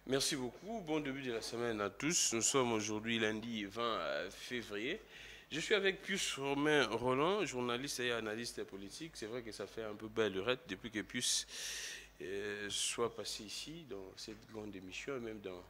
Merci beaucoup. Bon début de la semaine à tous. Nous sommes aujourd'hui lundi 20 février. Je suis avec Pius Romain Roland, journaliste et analyste politique. C'est vrai que ça fait un peu belle lurette depuis que Pius soit passé ici, dans cette grande émission, et même dans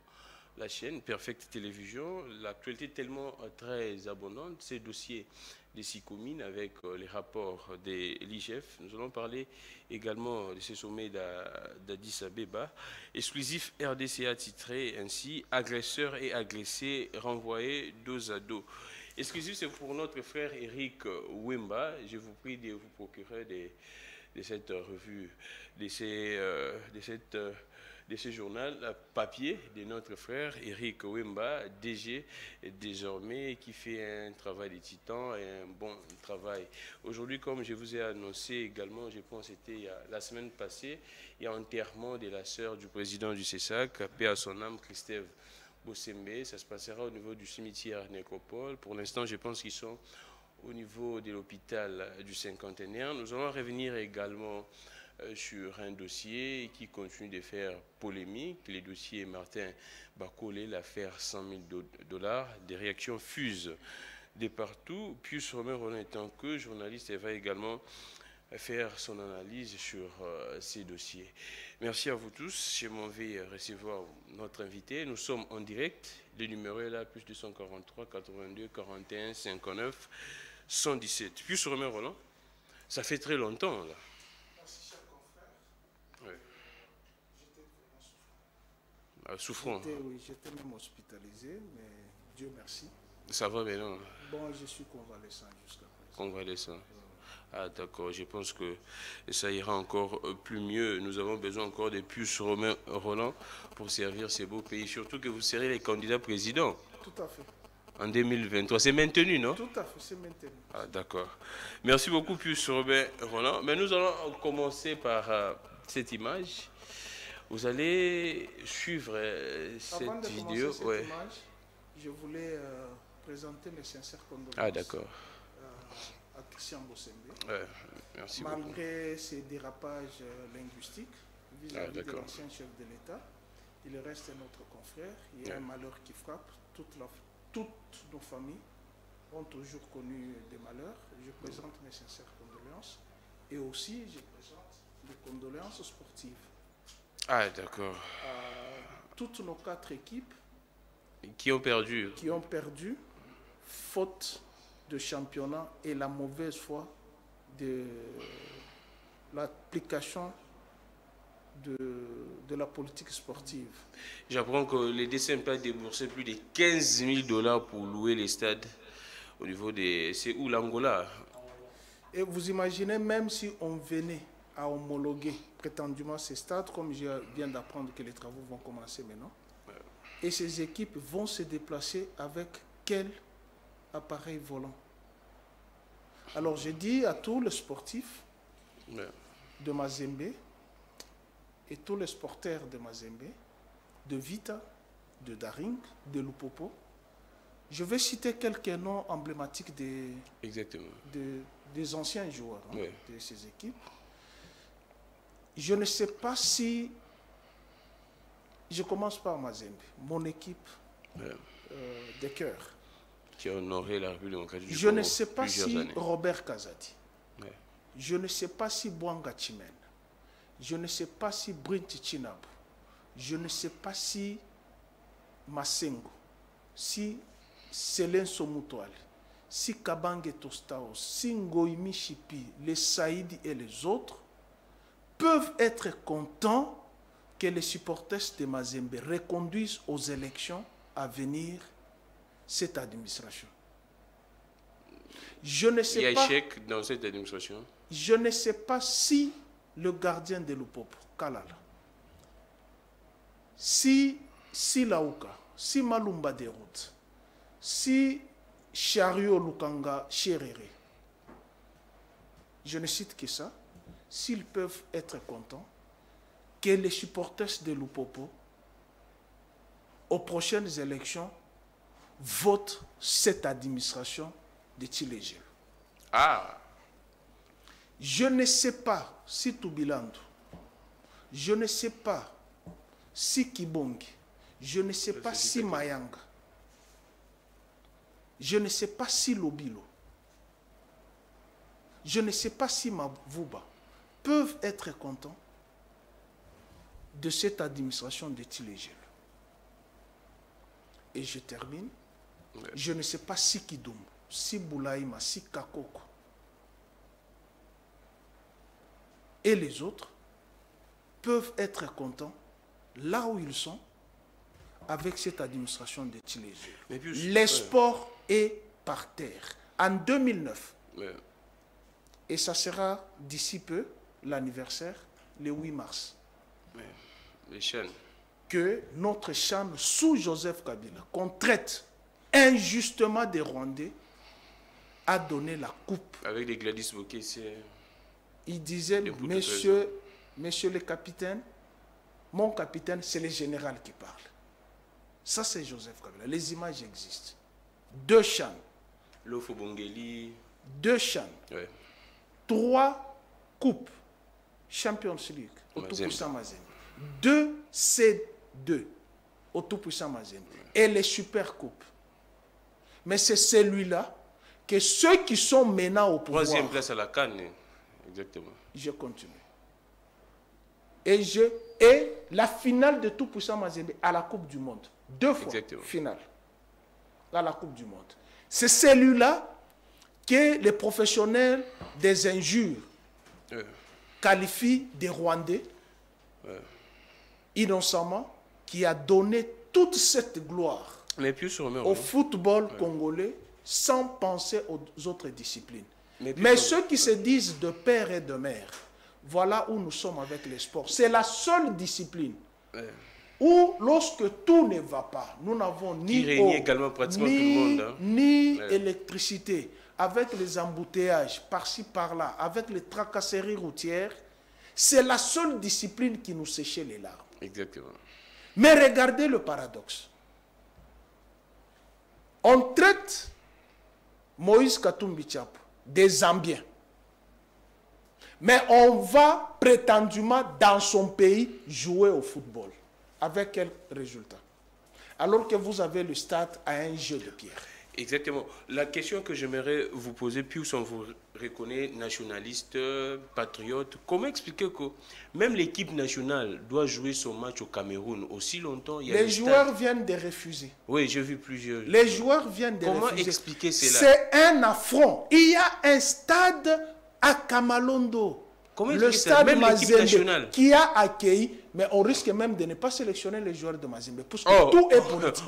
la chaîne Perfect Télévision. L'actualité est tellement très abondante. Ces dossiers des 6 communes avec les rapports de l'IGF. Nous allons parler également de ce sommet d'Addis Abeba. Exclusif RDCA titré ainsi « Agresseurs et agressés renvoyés dos à dos ». Exclusif, c'est pour notre frère Eric Wimba. Je vous prie de vous procurer de cette revue, de ce journal papier de notre frère Eric Wimba, DG désormais, qui fait un travail de titan et un bon travail. Aujourd'hui, comme je vous ai annoncé également, je pense que c'était la semaine passée, il y a enterrement de la sœur du président du CESAC, paix à son âme, Christève Bossembe. Ça se passera au niveau du cimetière Nécropole. Pour l'instant, je pense qu'ils sont au niveau de l'hôpital du Cinquantenaire. Nous allons revenir également sur un dossier qui continue de faire polémique, le dossier Martin Bakolé, l'affaire 100 000 $. Des réactions fusent de partout. Pius Romain Roland, en tant que journaliste, va également faire son analyse sur ces dossiers. Merci à vous tous. Je m'en vais recevoir notre invité. Nous sommes en direct. Le numéro est là, plus 243 82 41 59 117. Pius Romain Roland, ça fait très longtemps là. Merci, cher confrère. Ouais. J'étais vraiment souffrant. Souffrant. Oui, j'étais même hospitalisé, mais Dieu merci. Ça va maintenant? Bon, je suis convalescent jusqu'à présent. Convalescent. Ah d'accord, je pense que ça ira encore plus mieux. Nous avons besoin encore de Pius Romain Roland pour servir ces beaux pays. Surtout que vous serez les candidats présidents. Tout à fait. En 2023. C'est maintenu, non? Tout à fait, c'est maintenu. Ah d'accord. Merci beaucoup Pius Romain Roland. Mais nous allons commencer par cette image. Vous allez suivre Avant de cette vidéo. Commencer cette image, je voulais présenter mes sincères condoléances. Ah d'accord. À Christian Bossembe. Merci Malgré beaucoup. ses dérapages linguistiques vis-à-vis de l'ancien chef de l'État, il reste notre confrère. Il y a un malheur qui frappe. Toutes nos familles ont toujours connu des malheurs. Je présente mes sincères condoléances. Et aussi, je présente des condoléances sportives. Ah d'accord. Toutes nos 4 équipes qui ont perdu. Qui ont perdu, faute de championnat et la mauvaise foi de l'application de la politique sportive. J'apprends que les DCMP ont déboursé plus de 15 000 $ pour louer les stades au niveau des... C'est où, l'Angola? Et vous imaginez, même si on venait à homologuer prétendument ces stades, comme je viens d'apprendre que les travaux vont commencer maintenant, et ces équipes vont se déplacer avec quel appareil volant? Alors je dis à tous les sportifs de Mazembe et tous les sporteurs de Mazembe, de Vita, de Daring, de Lupopo, je vais citer quelques noms emblématiques des anciens joueurs de ces équipes. Je ne sais pas si... Je commence par Mazembe, mon équipe de cœur. Qui a honoré la République démocratique du Je Congo ne sais pas si années. Robert Kazadi. Je ne sais pas si Bwanga Chimène. Je ne sais pas si Brinti Chinabu. Je ne sais pas si Masengo. Si Célène Somutual. Si Kabange Tostao. Si Ngoïmi Chipi. Les Saïdi et les autres peuvent être contents que les supporters de Mazembe reconduisent aux élections à venir cette administration. Je ne sais pas. Il y a échec dans cette administration. Je ne sais pas si le gardien de Lupopo, Kalala, si Laouka, si Malumba Deroute, si Chario Lukanga Cherere, je ne cite que ça, s'ils peuvent être contents que les supporters de Lupopo, aux prochaines élections, votent cette administration de Tshilé. Ah. Je ne sais pas si Toubilandu, je ne sais pas si Kibongi, je ne sais pas si Mayanga, je ne sais pas si Lobilo, je ne sais pas si Mavuba peuvent être contents de cette administration de Tshilé. Et je termine. Je ne sais pas si Kidum, si Boulaïma, si Kakoko et les autres peuvent être contents là où ils sont avec cette administration de Tshilé. Les sports est par terre. En 2009, et ça sera d'ici peu l'anniversaire, le 8 mars, les chaînes. Que notre CHAN sous Joseph Kabila, qu'on traite injustement des Rwandais, a donné la coupe. Avec les Gladys Bokeh, c'est... Il disait, monsieur le capitaine, mon capitaine, c'est le général qui parle. Ça, c'est Joseph Kabila. Les images existent. 2 CHAN. Lofo Bongeli. 2 CHAN. Ouais. 3 coupes. Champions League. Au tout-puissant Mazembe. 2 C2 au tout-puissant Mazembe. Et les super coupes. Mais c'est celui-là que ceux qui sont maintenant au pouvoir... 3e place à la CAN. Exactement. Je continue. Et la finale de tout-puissant Mazembe à la Coupe du Monde. 2 fois. Exactement. Finale. À la Coupe du Monde. C'est celui-là que les professionnels des injures qualifient des Rwandais innocemment, qui a donné toute cette gloire au football congolais sans penser aux autres disciplines. Mais ceux qui se disent de père et de mère, voilà où nous sommes avec les sports. C'est la seule discipline où, lorsque tout ne va pas, nous n'avons ni eau, ni électricité, avec les embouteillages par-ci par-là, avec les tracasseries routières, c'est la seule discipline qui nous séchait les larmes. Exactement. Mais regardez le paradoxe. On traite Moïse Katumbi Tchapou des Zambiens. Mais on va prétendument dans son pays jouer au football. Avec quel résultat? Alors que vous avez le stade à un jeu de pierre. Exactement. La question que j'aimerais vous poser, puis on vous reconnaît nationaliste, patriote, comment expliquer que même l'équipe nationale doit jouer son match au Cameroun aussi longtemps? Les joueurs viennent de refuser. Oui, j'ai vu plusieurs. Les joueurs viennent de refuser. Comment expliquer cela? C'est un affront. Il y a un stade à Kamalondo. Le stade Mazembe qui a accueilli, mais on risque même de ne pas sélectionner les joueurs de Mazembe, parce que tout est politique.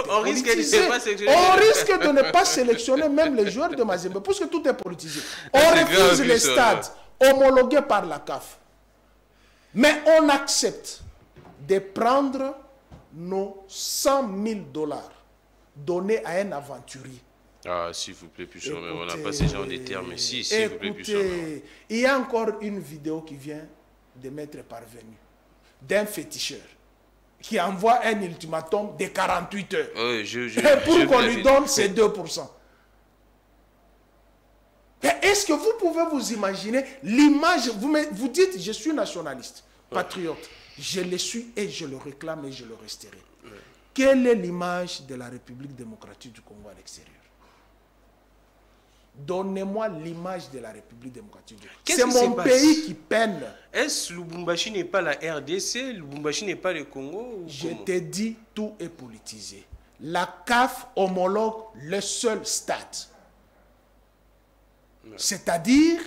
On risque de ne pas sélectionner. On risque de ne pas sélectionner même les joueurs de Mazembe, parce que tout est politisé. On refuse les stades homologués par la CAF. Mais on accepte de prendre nos 100 000 $ donnés à un aventurier. Ah, s'il vous plaît, plus on n'a pas ces gens de termes ici, s'il vous plaît, plus il y a encore une vidéo qui vient de m'être parvenue d'un féticheur qui envoie un ultimatum de 48 heures pour qu'on lui donne ses 2%. Est-ce que vous pouvez vous imaginer l'image? Vous dites, je suis nationaliste, patriote. Je le suis et je le réclame et je le resterai. Quelle est l'image de la République démocratique du Congo à l'extérieur? Donnez-moi l'image de la République démocratique. C'est mon pays qui peine. Est-ce que Lubumbashi n'est pas la RDC? Lubumbashi n'est pas le Congo? Je te dis, tout est politisé. La CAF homologue le seul stade. C'est-à-dire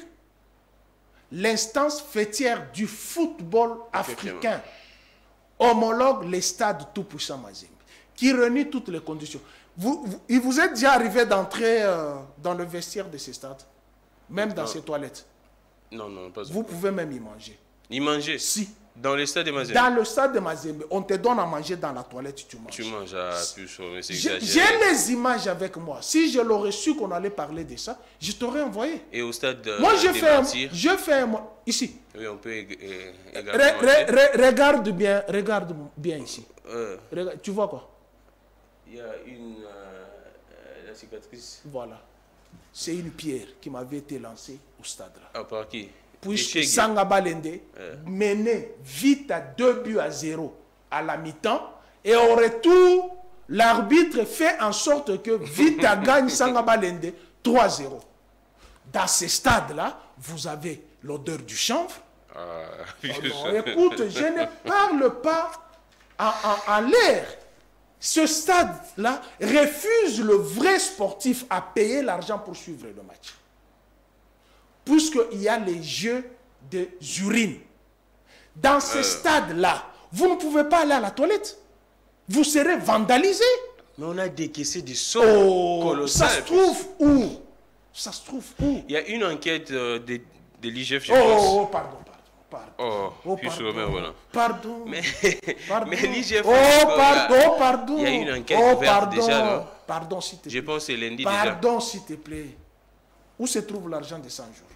l'instance fêtière du football africain homologue les stades tout-puissants Mazembe, qui réunit toutes les conditions. Il vous est déjà arrivé d'entrer dans le vestiaire de ces stades, même dans ces toilettes? Non, pas vous pouvez même y manger. Y manger? Si. Dans le stade de Mazembe? Dans le stade de Mazembe, on te donne à manger dans la toilette, tu manges. Tu manges à plus, mais c'est J'ai exagéré. les images avec moi. Si je l'aurais su qu'on allait parler de ça, je t'aurais envoyé. Et au stade Moi, je des fais ici. Oui, on peut également... Regarde bien ici. Tu vois quoi? Il y a la cicatrice. Voilà. C'est une pierre qui m'avait été lancée au stade là. Ah, par qui? Puisque Sanga Balende menait vite à 2-0 à la mi-temps. Et au retour, l'arbitre fait en sorte que Vita gagne Sanga Balende 3-0. Dans ces stades-là, vous avez l'odeur du chanvre. Écoute, je ne parle pas en l'air. Ce stade-là refuse le vrai sportif à payer l'argent pour suivre le match. Puisqu'il y a les jeux des urines. Dans ce stade-là, vous ne pouvez pas aller à la toilette. Vous serez vandalisé. Mais on a décaissé des sommes colossales. Ça se trouve où? Ça se trouve où? Il y a une enquête de l'IGF, je pense. Pardon. Pardon. Mais l'IGF... pardon. Il y a une enquête ouverte déjà, non? Pardon, s'il te plaît. Je pense que c'est lundi déjà. Pardon, s'il te plaît. Où se trouve l'argent des 100 jours?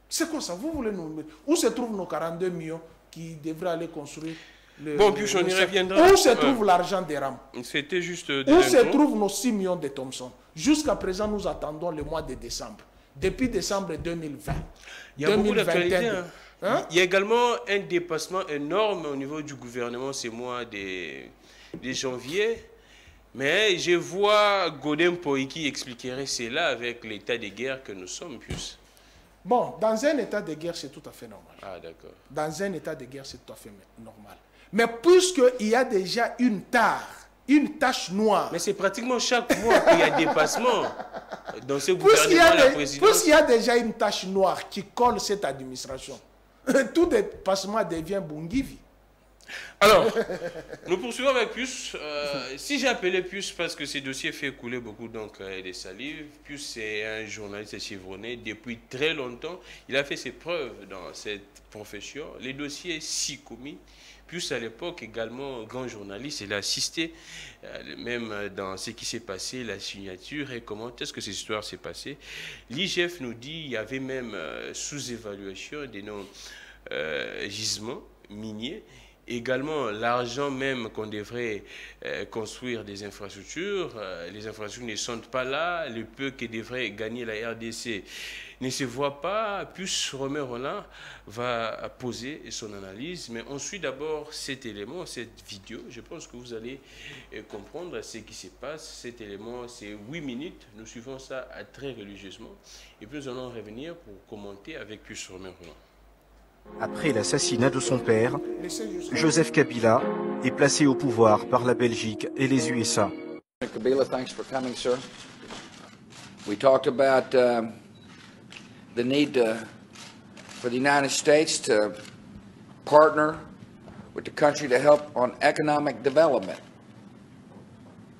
C'est quoi ça? Vous voulez nous... Où se trouvent nos 42 millions qui devraient aller construire le... Bon, puis on y reviendra. Où se trouve l'argent des RAM? C'était juste... Où se trouvent nos 6 millions de Thomson? Jusqu'à présent, nous attendons le mois de décembre. Depuis décembre 2020. Il y a beaucoup d'actualités. Hein? Il y a également un dépassement énorme au niveau du gouvernement ce mois de janvier. Mais je vois Godin Poiki expliquerait cela avec l'état de guerre que nous sommes plus. Bon, dans un état de guerre, c'est tout à fait normal. Ah, d'accord. Dans un état de guerre, c'est tout à fait normal. Mais puisqu'il y a déjà une tache noire. Mais c'est pratiquement chaque mois qu'il y a dépassement dans ce gouvernement, la présidence. Puisqu'il y a déjà une tache noire qui colle cette administration, tout dépassement devient Bungivi. Alors, nous poursuivons avec Pius. Si j'ai appelé Pius parce que ce dossier fait couler beaucoup de salive, Pius c'est un journaliste chevronné depuis très longtemps. Il a fait ses preuves dans cette profession. Les dossiers si commis. Pius à l'époque également grand journaliste. Il a assisté même dans ce qui s'est passé, la signature et comment est-ce que cette histoire s'est passée. L'IGF nous dit qu'il y avait même sous-évaluation de nos gisements miniers. Également, l'argent même qu'on devrait construire des infrastructures, les infrastructures ne sont pas là, le peu que devrait gagner la RDC ne se voit pas. Puis Romain Roland va poser son analyse, mais on suit d'abord cet élément, cette vidéo. Je pense que vous allez comprendre ce qui se passe. Cet élément, c'est 8 minutes, nous suivons ça très religieusement, et puis nous allons revenir pour commenter avec Pius Romain Roland. Après l'assassinat de son père, Joseph Kabila est placé au pouvoir par la Belgique et les USA. Kabila, thanks for coming, sir. We talked about the need for the United States to partner with the country to help on economic development.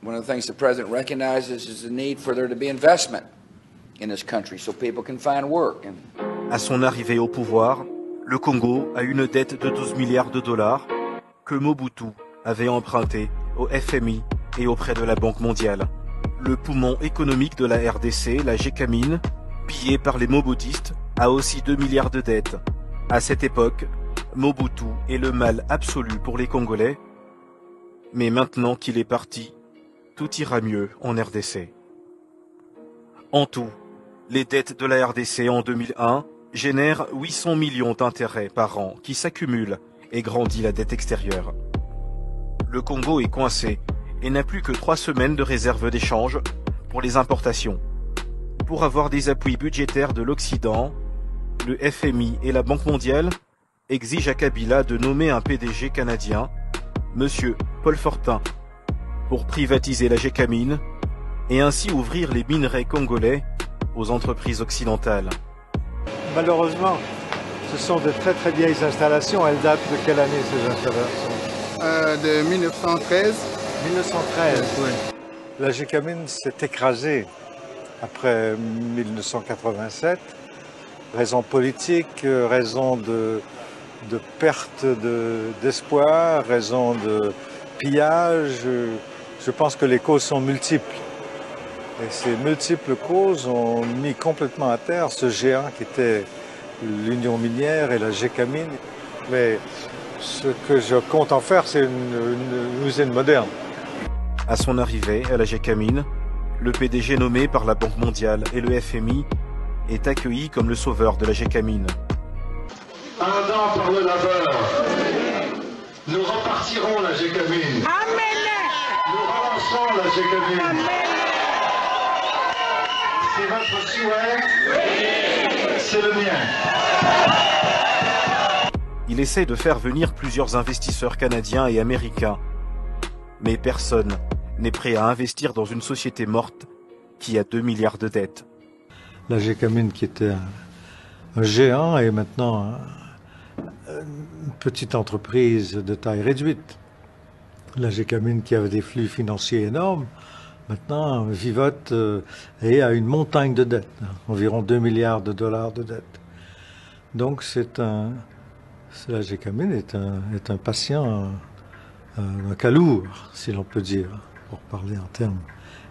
One of the things the President recognizes is the need for there to be investment in this country so people can find work. À son arrivée au pouvoir, le Congo a une dette de 12 milliards de dollars que Mobutu avait empruntée au FMI et auprès de la Banque mondiale. Le poumon économique de la RDC, la Gécamine, pillée par les Mobutistes, a aussi 2 milliards de dettes. À cette époque, Mobutu est le mal absolu pour les Congolais. Mais maintenant qu'il est parti, tout ira mieux en RDC. En tout, les dettes de la RDC en 2001 génère 800 millions d'intérêts par an qui s'accumulent et grandit la dette extérieure. Le Congo est coincé et n'a plus que 3 semaines de réserve d'échange pour les importations. Pour avoir des appuis budgétaires de l'Occident, le FMI et la Banque mondiale exigent à Kabila de nommer un PDG canadien, M. Paul Fortin, pour privatiser la Gécamine et ainsi ouvrir les minerais congolais aux entreprises occidentales. Malheureusement, ce sont de très très vieilles installations. Elles datent de quelle année ces installations? De 1913. 1913, oui. La Gécamine s'est écrasée après 1987. Raison politique, raison de de perte d'espoir, raison de pillage. Je pense que les causes sont multiples. Et ces multiples causes ont mis complètement à terre ce géant qui était l'Union minière et la Gécamine. Mais ce que je compte en faire, c'est une usine moderne. À son arrivée à la Gécamine, le PDG nommé par la Banque mondiale et le FMI est accueilli comme le sauveur de la Gécamine. Ardent par le labeur, nous repartirons la Gécamine. Amen. Nous relançons la Gécamine. Amen. C'est votre souhait? C'est le mien. Il essaie de faire venir plusieurs investisseurs canadiens et américains. Mais personne n'est prêt à investir dans une société morte qui a 2 milliards de dettes. La Gécamine qui était un géant est maintenant une petite entreprise de taille réduite. La Gécamine qui avait des flux financiers énormes, maintenant vivote et a une montagne de dettes, environ 2 milliards de dollars de dettes. Donc la Gécamine est un patient, un calourd, si l'on peut dire, pour parler en termes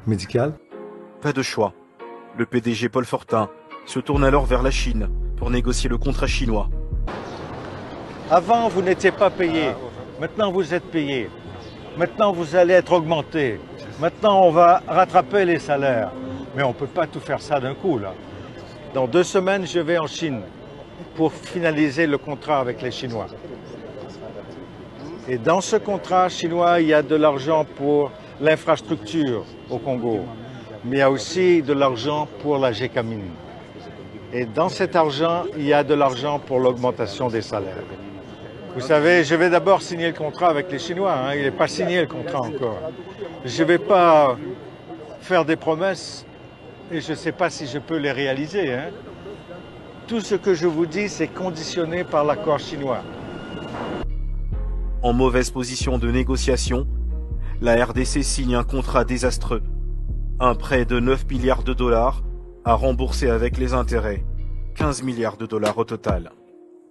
médicaux. Pas de choix. Le PDG Paul Fortin se tourne alors vers la Chine pour négocier le contrat chinois. Avant, vous n'étiez pas payé. Maintenant, vous êtes payé. Maintenant, vous allez être augmenté. Maintenant, on va rattraper les salaires. Mais on ne peut pas tout faire ça d'un coup, là. Dans 2 semaines, je vais en Chine pour finaliser le contrat avec les Chinois. Et dans ce contrat chinois, il y a de l'argent pour l'infrastructure au Congo, mais il y a aussi de l'argent pour la Gécamine. Et dans cet argent, il y a de l'argent pour l'augmentation des salaires. Vous savez, je vais d'abord signer le contrat avec les Chinois, hein. Il n'est pas signé le contrat encore. Je ne vais pas faire des promesses et je ne sais pas si je peux les réaliser, hein. Tout ce que je vous dis, c'est conditionné par l'accord chinois. En mauvaise position de négociation, la RDC signe un contrat désastreux. Un prêt de 9 milliards de dollars à rembourser avec les intérêts, 15 milliards de dollars au total.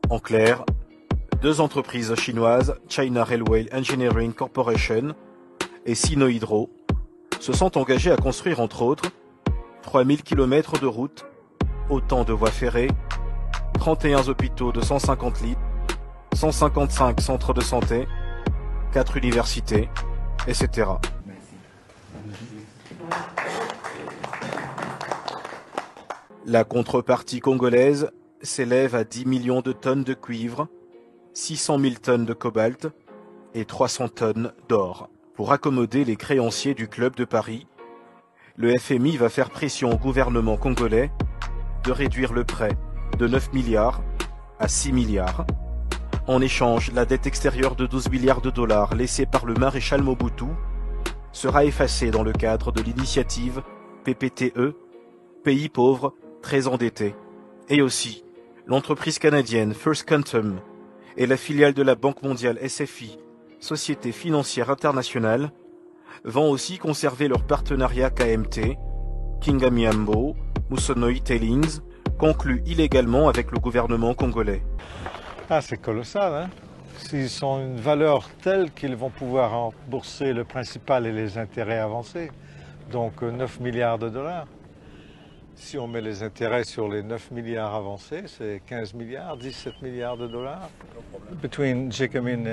En clair, 2 entreprises chinoises, China Railway Engineering Corporation et Sinohydro, se sont engagées à construire entre autres 3000 km de routes, autant de voies ferrées, 31 hôpitaux de 150 lits, 155 centres de santé, 4 universités, etc. La contrepartie congolaise s'élève à 10 millions de tonnes de cuivre, 600 000 tonnes de cobalt et 300 tonnes d'or. Pour accommoder les créanciers du Club de Paris, le FMI va faire pression au gouvernement congolais de réduire le prêt de 9 milliards à 6 milliards. En échange, la dette extérieure de 12 milliards de dollars laissée par le maréchal Mobutu sera effacée dans le cadre de l'initiative PPTE, pays pauvres très endettés. Et aussi, l'entreprise canadienne First Quantum et la filiale de la Banque mondiale SFI, Société financière internationale, vont aussi conserver leur partenariat KMT, Kingamiambo, Musonoi Tailings, conclu illégalement avec le gouvernement congolais. Ah, c'est colossal, hein? S'ils ont une valeur telle qu'ils vont pouvoir rembourser le principal et les intérêts avancés, donc 9 milliards de dollars. Si on met les intérêts sur les 9 milliards avancés, c'est 15 milliards, 17 milliards de dollars. Between Gécamine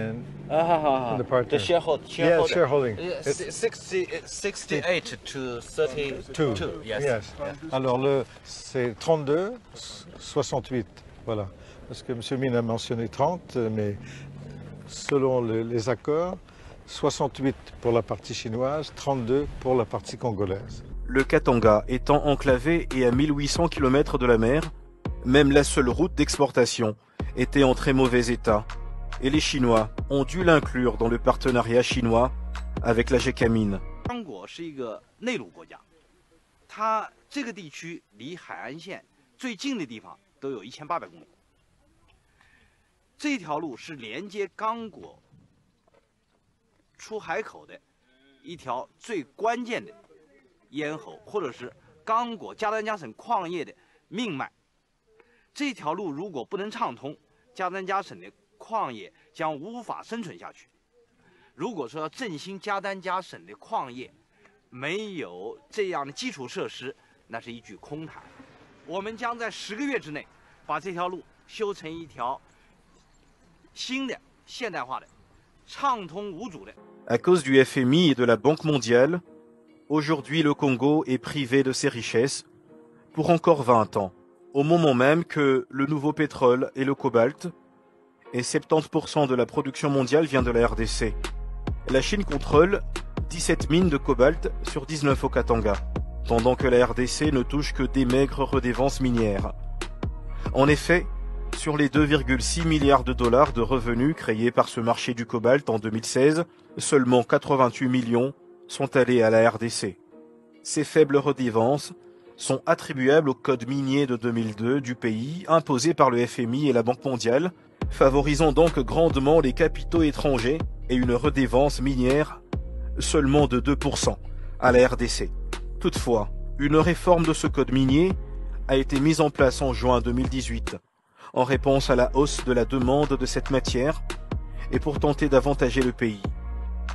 and the partner. The shareholding. Yeah, shareholding. 68 to 32. Yes. Alors c'est 32, 68, voilà. Parce que M. Mine a mentionné 30, mais selon les accords, 68 pour la partie chinoise, 32 pour la partie congolaise. Le Katanga étant enclavé et à 1800 km de la mer, même la seule route d'exportation était en très mauvais état, et les Chinois ont dû l'inclure dans le partenariat chinois avec la Gécamine. 刚果是一个内陆国家，它这个地区离海岸线最近的地方都有1800公里。这条路是连接刚果出海口的一条最关键的咽喉，或者是刚果加丹加省矿业的命脉。这条路如果不能畅通，加丹加省的矿矿业将无法生存下去。如果说要振兴加丹加省的矿业，没有这样的基础设施，那是一句空谈。我们将在10个月之内把这条路修成一条新的现代化的、畅通无阻的。À cause du FMI et de la Banque mondiale, aujourd'hui le Congo est privé de ses richesses pour encore 20 ans, au moment même que le nouveau pétrole et le cobalt, et 70% de la production mondiale vient de la RDC. La Chine contrôle 17 mines de cobalt sur 19 au Katanga, pendant que la RDC ne touche que des maigres redevances minières. En effet, sur les 2,6 milliards de dollars de revenus créés par ce marché du cobalt en 2016, seulement 88 millions sont allés à la RDC. Ces faibles redevances sont attribuables au code minier de 2002 du pays imposé par le FMI et la Banque mondiale, favorisant donc grandement les capitaux étrangers et une redevance minière seulement de 2% à la RDC. Toutefois, une réforme de ce code minier a été mise en place en juin 2018 en réponse à la hausse de la demande de cette matière et pour tenter d'avantager le pays.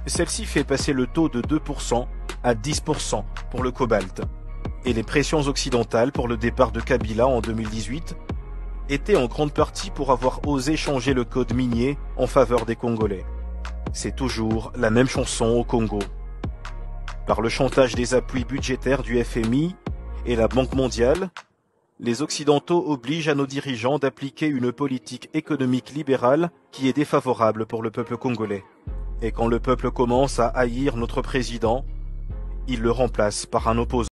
Celle-ci fait passer le taux de 2% à 10% pour le cobalt. Et les pressions occidentales pour le départ de Kabila en 2018 étaient en grande partie pour avoir osé changer le code minier en faveur des Congolais. C'est toujours la même chanson au Congo. Par le chantage des appuis budgétaires du FMI et la Banque mondiale, les Occidentaux obligent à nos dirigeants d'appliquer une politique économique libérale qui est défavorable pour le peuple congolais. Et quand le peuple commence à haïr notre président, il le remplace par un opposant.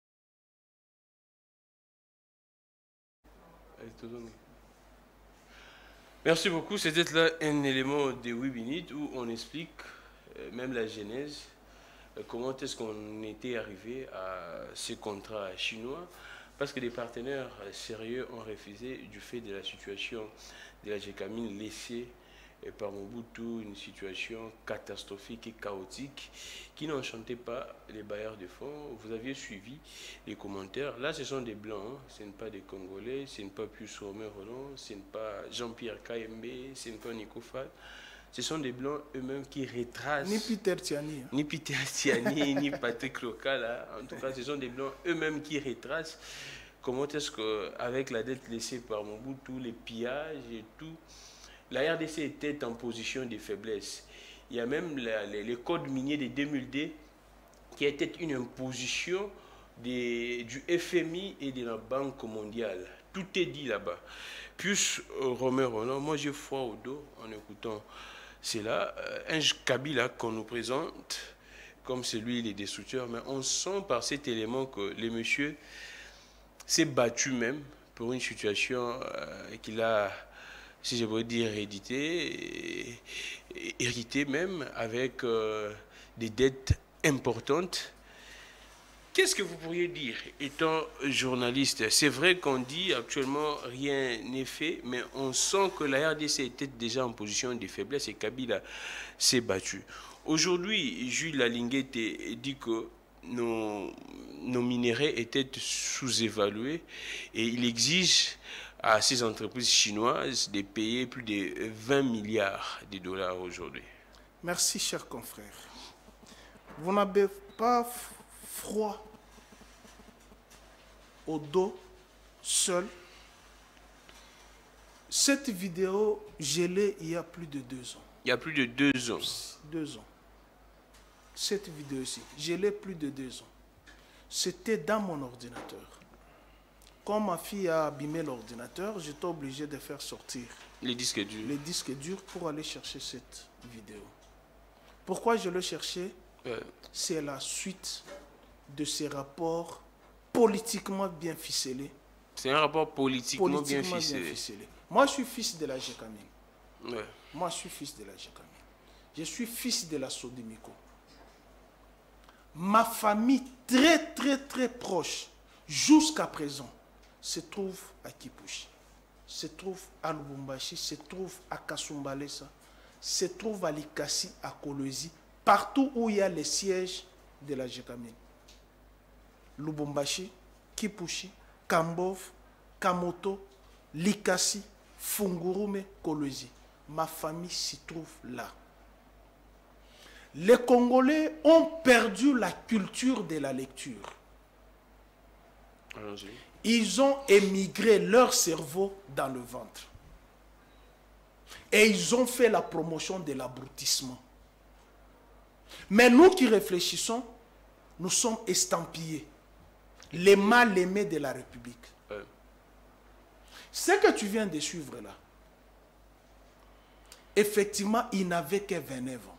Merci beaucoup. C'était là un élément de 8 minutes où on explique même la genèse, comment est-ce qu'on était arrivé à ce contrat chinois. Parce que les partenaires sérieux ont refusé du fait de la situation de la Gécamine laissée par Mobutu, une situation catastrophique et chaotique qui n'enchantait pas les bailleurs de fonds. Vous aviez suivi les commentaires. Là, ce sont des Blancs, hein. Ce n'est pas des Congolais, ce n'est pas plus Romain Roland, ce n'est pas Jean-Pierre Kayembe, ce n'est pas Nico Fall. Ce sont des Blancs eux-mêmes qui retracent. Ni Peter Tiani. Ni Peter Tiani, ni Patrick Local. En tout cas, ce sont des Blancs eux-mêmes qui retracent comment est-ce qu'avec la dette laissée par Mobutu, les pillages et tout, la RDC était en position de faiblesse. Il y a même les codes miniers de 2002 qui était une imposition du FMI et de la Banque mondiale. Tout est dit là-bas. Plus Romain Roland, moi j'ai froid au dos en écoutant cela. Un Kabila qu'on nous présente comme celui des destructeurs, mais on sent par cet élément que le monsieur s'est battu même pour une situation qu'il a, si je pourrais dire, hérité même avec des dettes importantes. Qu'est-ce que vous pourriez dire, étant journaliste? C'est vrai qu'on dit actuellement rien n'est fait, mais on sent que la RDC était déjà en position de faiblesse et Kabila s'est battu. Aujourd'hui, Jules Lalinguette dit que nos minéraux étaient sous-évalués et il exige à ces entreprises chinoises de payer plus de 20 milliards de dollars aujourd'hui. Merci, chers confrères. Vous n'avez pas froid au dos seul. Cette vidéo, je l'ai il y a plus de 2 ans. Il y a plus de 2 ans. 2 ans. Cette vidéo-ci, je l'ai plus de 2 ans. C'était dans mon ordinateur. Quand ma fille a abîmé l'ordinateur, j'étais obligé de faire sortir les disques durs pour aller chercher cette vidéo. Pourquoi je l'ai cherché? C'est la suite de ces rapports politiquement bien ficelés. C'est un rapport politiquement bien ficelé. Moi, je suis fils de la Gécamine. Ouais. Moi, je suis fils de la Gécamine. Je suis fils de la Sodimiko. Ma famille très, très, très proche, jusqu'à présent, se trouve à Kipushi, se trouve à Lubumbashi, se trouve à Kasumbalesa, se trouve à Likasi, à Kolwezi, partout où il y a les sièges de la Gécamine. Lubumbashi, Kipushi, Kambov, Kamoto, Likasi, Fungurume, Kolwezi. ma famille s'y trouve là. Les Congolais ont perdu la culture de la lecture. Ils ont émigré leur cerveau dans le ventre. Et ils ont fait la promotion de l'abrutissement. Mais nous qui réfléchissons, nous sommes estampillés. Les mal-aimés de la République. Ce que tu viens de suivre là, effectivement, il n'avait que 29 ans.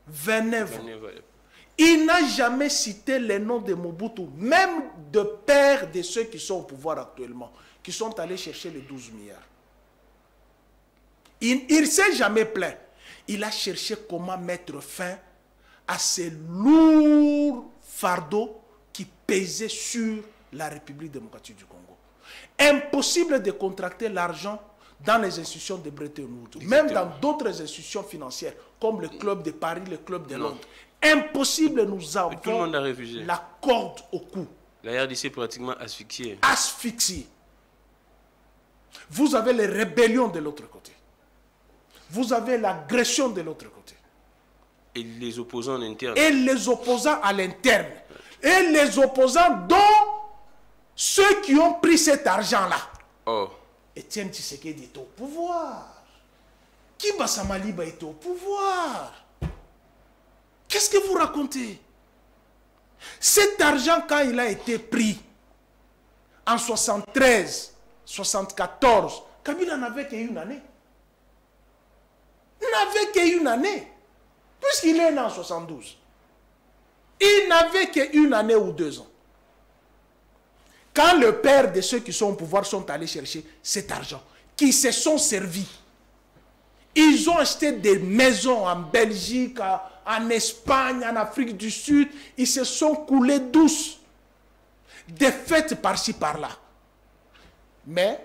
29 ans. Il n'a jamais cité les noms de Mobutu, même de père de ceux qui sont au pouvoir actuellement, qui sont allés chercher les 12 milliards. Il ne s'est jamais plaint. Il a cherché comment mettre fin à ces lourds fardeaux qui pesaient sur la République démocratique du Congo. Impossible de contracter l'argent dans les institutions de Bretton Woods, même dans d'autres institutions financières, comme le Club de Paris, le Club de Londres. Impossible, nous avons tout le monde a refusé. La corde au cou. La RDC est pratiquement asphyxiée. Asphyxiée. Vous avez les rébellions de l'autre côté. Vous avez l'agression de l'autre côté. Et les opposants en interne. Et les opposants à l'interne. Et les opposants dont ceux qui ont pris cet argent-là. Oh. Etienne Tshisekedi était au pouvoir. Kiba Samaliba était au pouvoir. Qu'est-ce que vous racontez? Cet argent, quand il a été pris en 73, 74, Kabila n'avait qu'une année. Il n'avait qu'une année. Puisqu'il est né en 72. Il n'avait qu'une année ou 2 ans. Quand le père de ceux qui sont au pouvoir sont allés chercher cet argent, qui se sont servis, ils ont acheté des maisons en Belgique, en Espagne, en Afrique du Sud. Ils se sont coulés douces. Des fêtes par-ci, par-là. Mais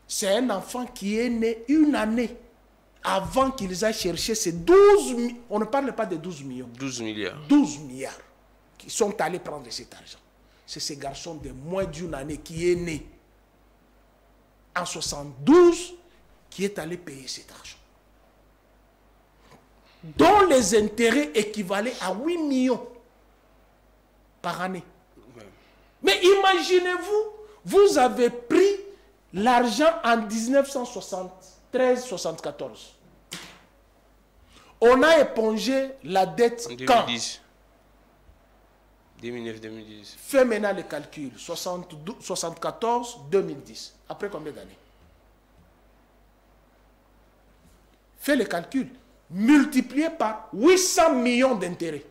c'est un enfant qui est né une année avant qu'ils aient cherché ces 12 millions. On ne parle pas de 12 millions. 12 milliards. 12 milliards qui sont allés prendre cet argent. C'est ce garçon de moins d'une année qui est né en 72 qui est allé payer cet argent, dont les intérêts équivalaient à 8 millions par année. Ouais. Mais imaginez-vous, vous avez pris l'argent en 1973-74. On a épongé la dette en 2010. 2009-2010. Fais maintenant le calcul. 74-2010. Après combien d'années? Fais le calcul. Multiplié par 800 millions d'intérêts.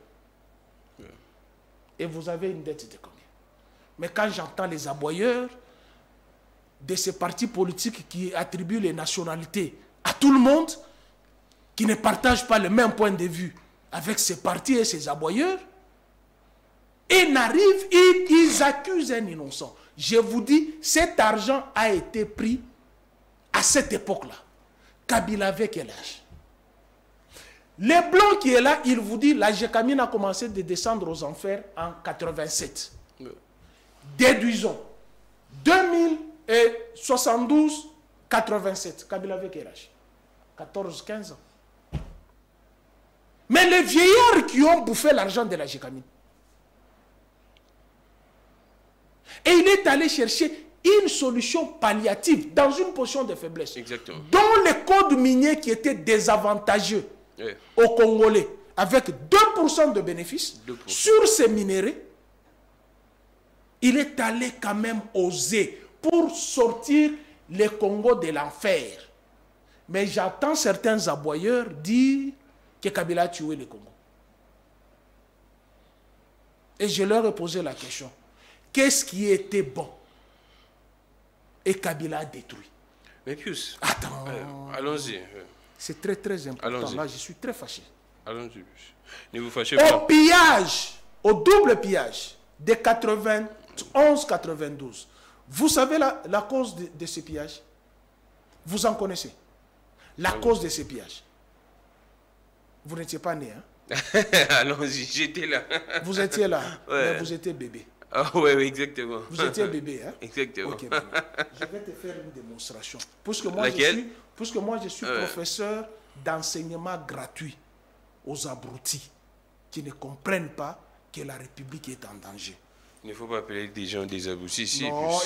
Yeah. Et vous avez une dette de combien? Mais quand j'entends les aboyeurs de ces partis politiques qui attribuent les nationalités à tout le monde, qui ne partagent pas le même point de vue avec ces partis et ces aboyeurs, et n'arrivent, ils accusent un innocent. Je vous dis, cet argent a été pris à cette époque-là. Kabila avait quel âge? Les Blancs qui est là, il vous dit, la Gécamine a commencé de descendre aux enfers en 87. Déduisons. 2072, 87. Kabila avait quel âge? 14, 15 ans. Mais les vieillards qui ont bouffé l'argent de la Gécamine, et il est allé chercher une solution palliative dans une position de faiblesse. Exactement. Dont les codes miniers qui étaient désavantageux aux Congolais, avec 2% de bénéfices 2%. Sur ces minéraux, il est allé quand même oser pour sortir les Congos de l'enfer. Mais j'entends certains aboyeurs dire que Kabila a tué les Congos. Et je leur ai posé la question. Qu'est-ce qui était bon? Et Kabila a détruit. Mais Pius, attends. Allons-y. C'est très très important. Là, je suis très fâché. Allons-y. Ne vous fâchez pas. Au pillage, au double pillage de 91-92. Vous savez la cause de ce pillage? Vous en connaissez? La cause de ce pillage. Vous n'étiez pas né, hein? Allons-y, j'étais là. Vous étiez là, ouais. Mais vous étiez bébé. Ah oui, oui, exactement. Vous étiez bébé, hein? Exactement. Ok, je vais te faire une démonstration. Puisque moi, je suis professeur d'enseignement gratuit aux abrutis qui ne comprennent pas que la République est en danger. Il ne faut pas appeler des gens des abrutis ici. Non,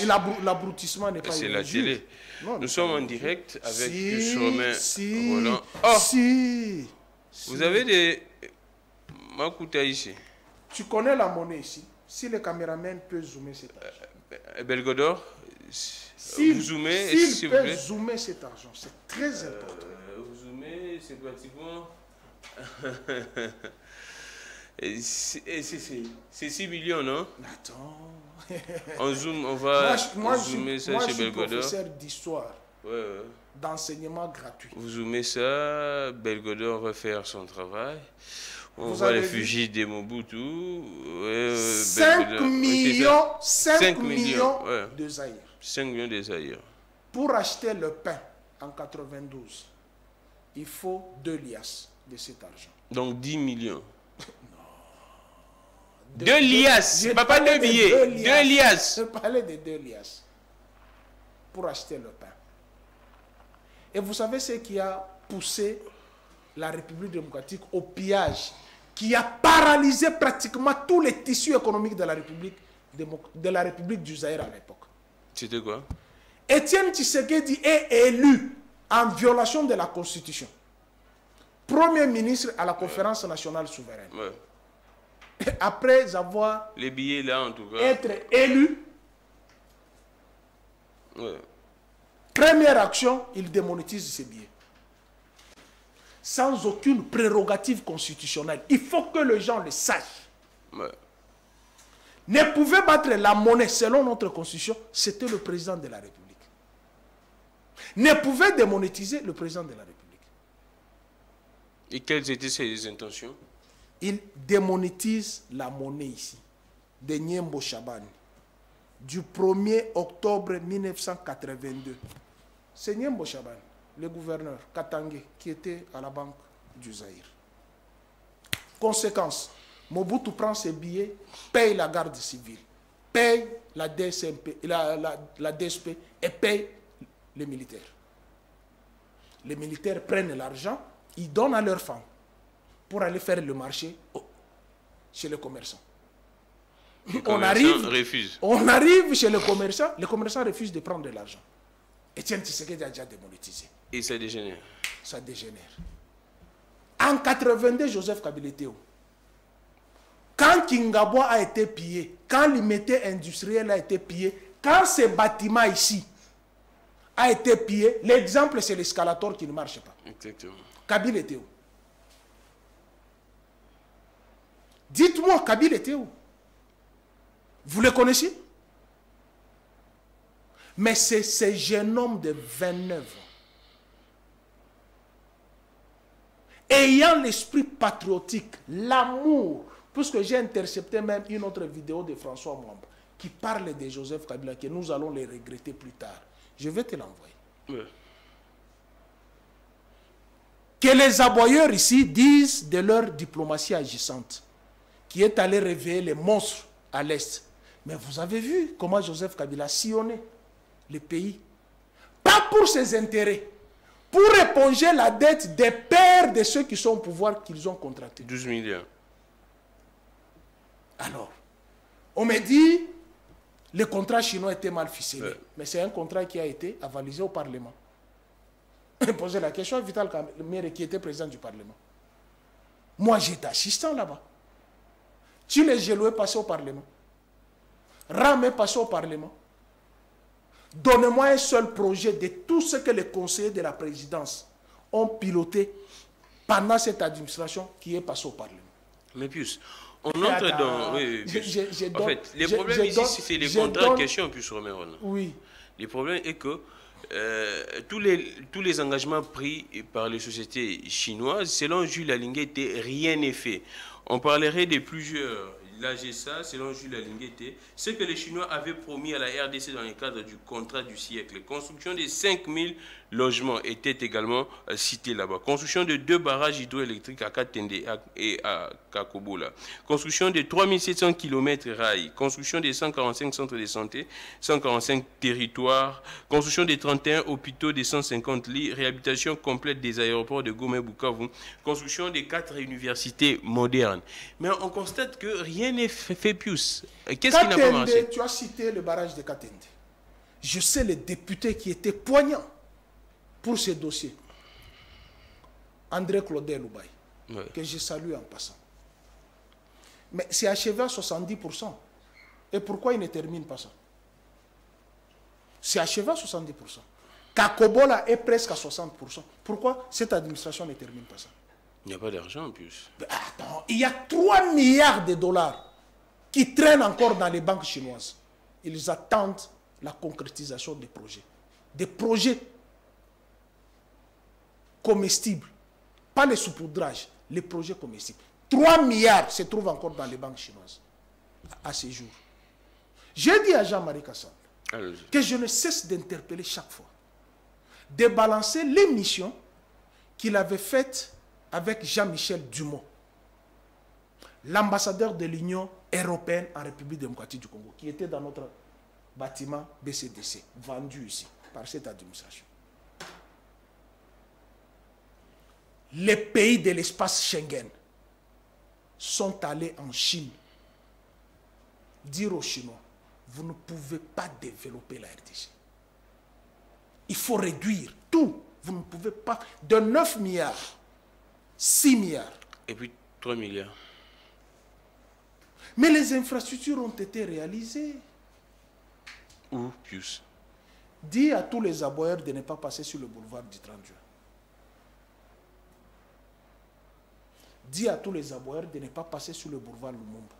l'abrutissement n'est pas c'est une la injure. télé. Non, nous sommes en direct avec Romain Roland. Oh, si. Vous avez des Makuta ici. Tu connais la monnaie ici. Si le caméraman peut zoomer cet argent. Belgodor, vous zoomez, s'il peut zoomer cet argent, c'est très important. Vous zoomez, c'est pratiquement... c'est 6 millions, non? Attends. On zoome, on va zoomer ça chez Belgodor. Moi, je suis professeur d'histoire, d'enseignement gratuit. Vous zoomez ça, Belgodor va faire son travail. On voit les fugitifs des Mobutu. 5 millions de Zaïre. 5 millions de Zaïre. Pour acheter le pain en 92, il faut 2 liasses de cet argent. Donc 10 millions. Non. 2 liasses. Pas 2 billets. 2 liasses. Je parlais de 2 liasses. Pour acheter le pain. Et vous savez ce qui a poussé la République démocratique au pillage, qui a paralysé pratiquement tous les tissus économiques de la République du Zaïre à l'époque. C'était quoi? Étienne Tshisekedi est élu en violation de la Constitution. Premier ministre à la conférence nationale souveraine. Et après avoir... Les billets là en tout cas. Être élu. Première action, il démonétise ses billets. Sans aucune prérogative constitutionnelle. Il faut que les gens le sachent. Ne pouvait battre la monnaie selon notre constitution, c'était le président de la République. Ne pouvait démonétiser le président de la République. Et quelles étaient ses intentions? Il démonétise la monnaie ici, de Nyembo Chabani, du 1er octobre 1982. C'est Nyembo Chabani, le gouverneur Katangé, qui était à la Banque du Zaïre. Conséquence, Mobutu prend ses billets, paye la garde civile, paye la DSP et paye les militaires. Les militaires prennent l'argent, ils donnent à leurs femmes pour aller faire le marché chez les commerçants. On arrive chez les commerçants refusent de prendre de l'argent. Étienne Tshisekedi a déjà démonétisé. Et ça dégénère. Ça dégénère. En 82, Joseph Kabila était où? Quand Kingabwa a été pillé, quand l'imité industriel a été pillé, quand ce bâtiment ici a été pillé, l'exemple c'est l'escalator qui ne marche pas. Exactement. Kabila était où? Dites-moi, Kabila était où? Vous le connaissez? Mais c'est ce jeune homme de 29 ans, ayant l'esprit patriotique, l'amour, puisque j'ai intercepté même une autre vidéo de François Mwamba qui parle de Joseph Kabila, que nous allons les regretter plus tard. Je vais te l'envoyer. Que les aboyeurs ici disent de leur diplomatie agissante, qui est allée réveiller les monstres à l'Est. Mais vous avez vu comment Joseph Kabila sillonnait le pays. Pas pour ses intérêts, pour éponger la dette des pères de ceux qui sont au pouvoir qu'ils ont contracté. 12 milliards. Alors, on me dit, le contrat chinois était mal ficelé. Mais c'est un contrat qui a été avalisé au Parlement. Posez la question à Vital Kamerhe, qui était président du Parlement. Moi, j'étais assistant là-bas. Tchile Gelou est passé au Parlement. Ram est passé au Parlement. Donnez-moi un seul projet de tout ce que les conseillers de la présidence ont piloté pendant cette administration qui est passée au Parlement. Mais Pius, on entre dans... Oui, en fait, les problèmes ici, c'est les contrats en question, Pius Roméron. Oui. Le problème est que tous les engagements pris par les sociétés chinoises, selon Jules Alingué, rien n'est fait. On parlerait de plusieurs l'AGESA, selon Jules Alinguete, ce que les Chinois avaient promis à la RDC dans le cadre du contrat du siècle. Construction de 5000 logements était également cité là-bas. Construction de 2 barrages hydroélectriques à Katende et à Kakobola. Construction de 3700 km rails. Construction de 145 centres de santé, 145 territoires. Construction de 31 hôpitaux de 150 lits. Réhabilitation complète des aéroports de Goma et Bukavu. Construction de 4 universités modernes. Mais on constate que rien n'est fait plus. Qu'est-ce qui n'a pas marché? Tu as cité le barrage de Katende. Je sais les députés qui étaient poignants pour ce dossier. André Claudel Loubaï, que je salue en passant. Mais c'est achevé à 70%. Et pourquoi il ne termine pas ça? C'est achevé à 70%. Kakobola est presque à 60%. Pourquoi cette administration ne termine pas ça? Il n'y a pas d'argent en plus. Attends, il y a 3 milliards de dollars qui traînent encore dans les banques chinoises. Ils attendent la concrétisation des projets. Des projets comestibles. Pas les saupoudrages, les projets comestibles. 3 milliards se trouvent encore dans les banques chinoises à ce jour. J'ai dit à Jean-Marie Kassam que je ne cesse d'interpeller chaque fois, de balancer les missions qu'il avait faites avec Jean-Michel Dumont, l'ambassadeur de l'Union européenne en République démocratique du Congo, qui était dans notre bâtiment BCDC, vendu ici par cette administration. Les pays de l'espace Schengen sont allés en Chine dire aux Chinois, vous ne pouvez pas développer la RDC. Il faut réduire tout. Vous ne pouvez pas. De 9 milliards, 6 milliards. Et puis 3 milliards. Mais les infrastructures ont été réalisées. Où, Pius? Dis à tous les aboyeurs de ne pas passer sur le boulevard du 30 juin. Dis à tous les aboyeurs de ne pas passer sur le boulevard Lumumba.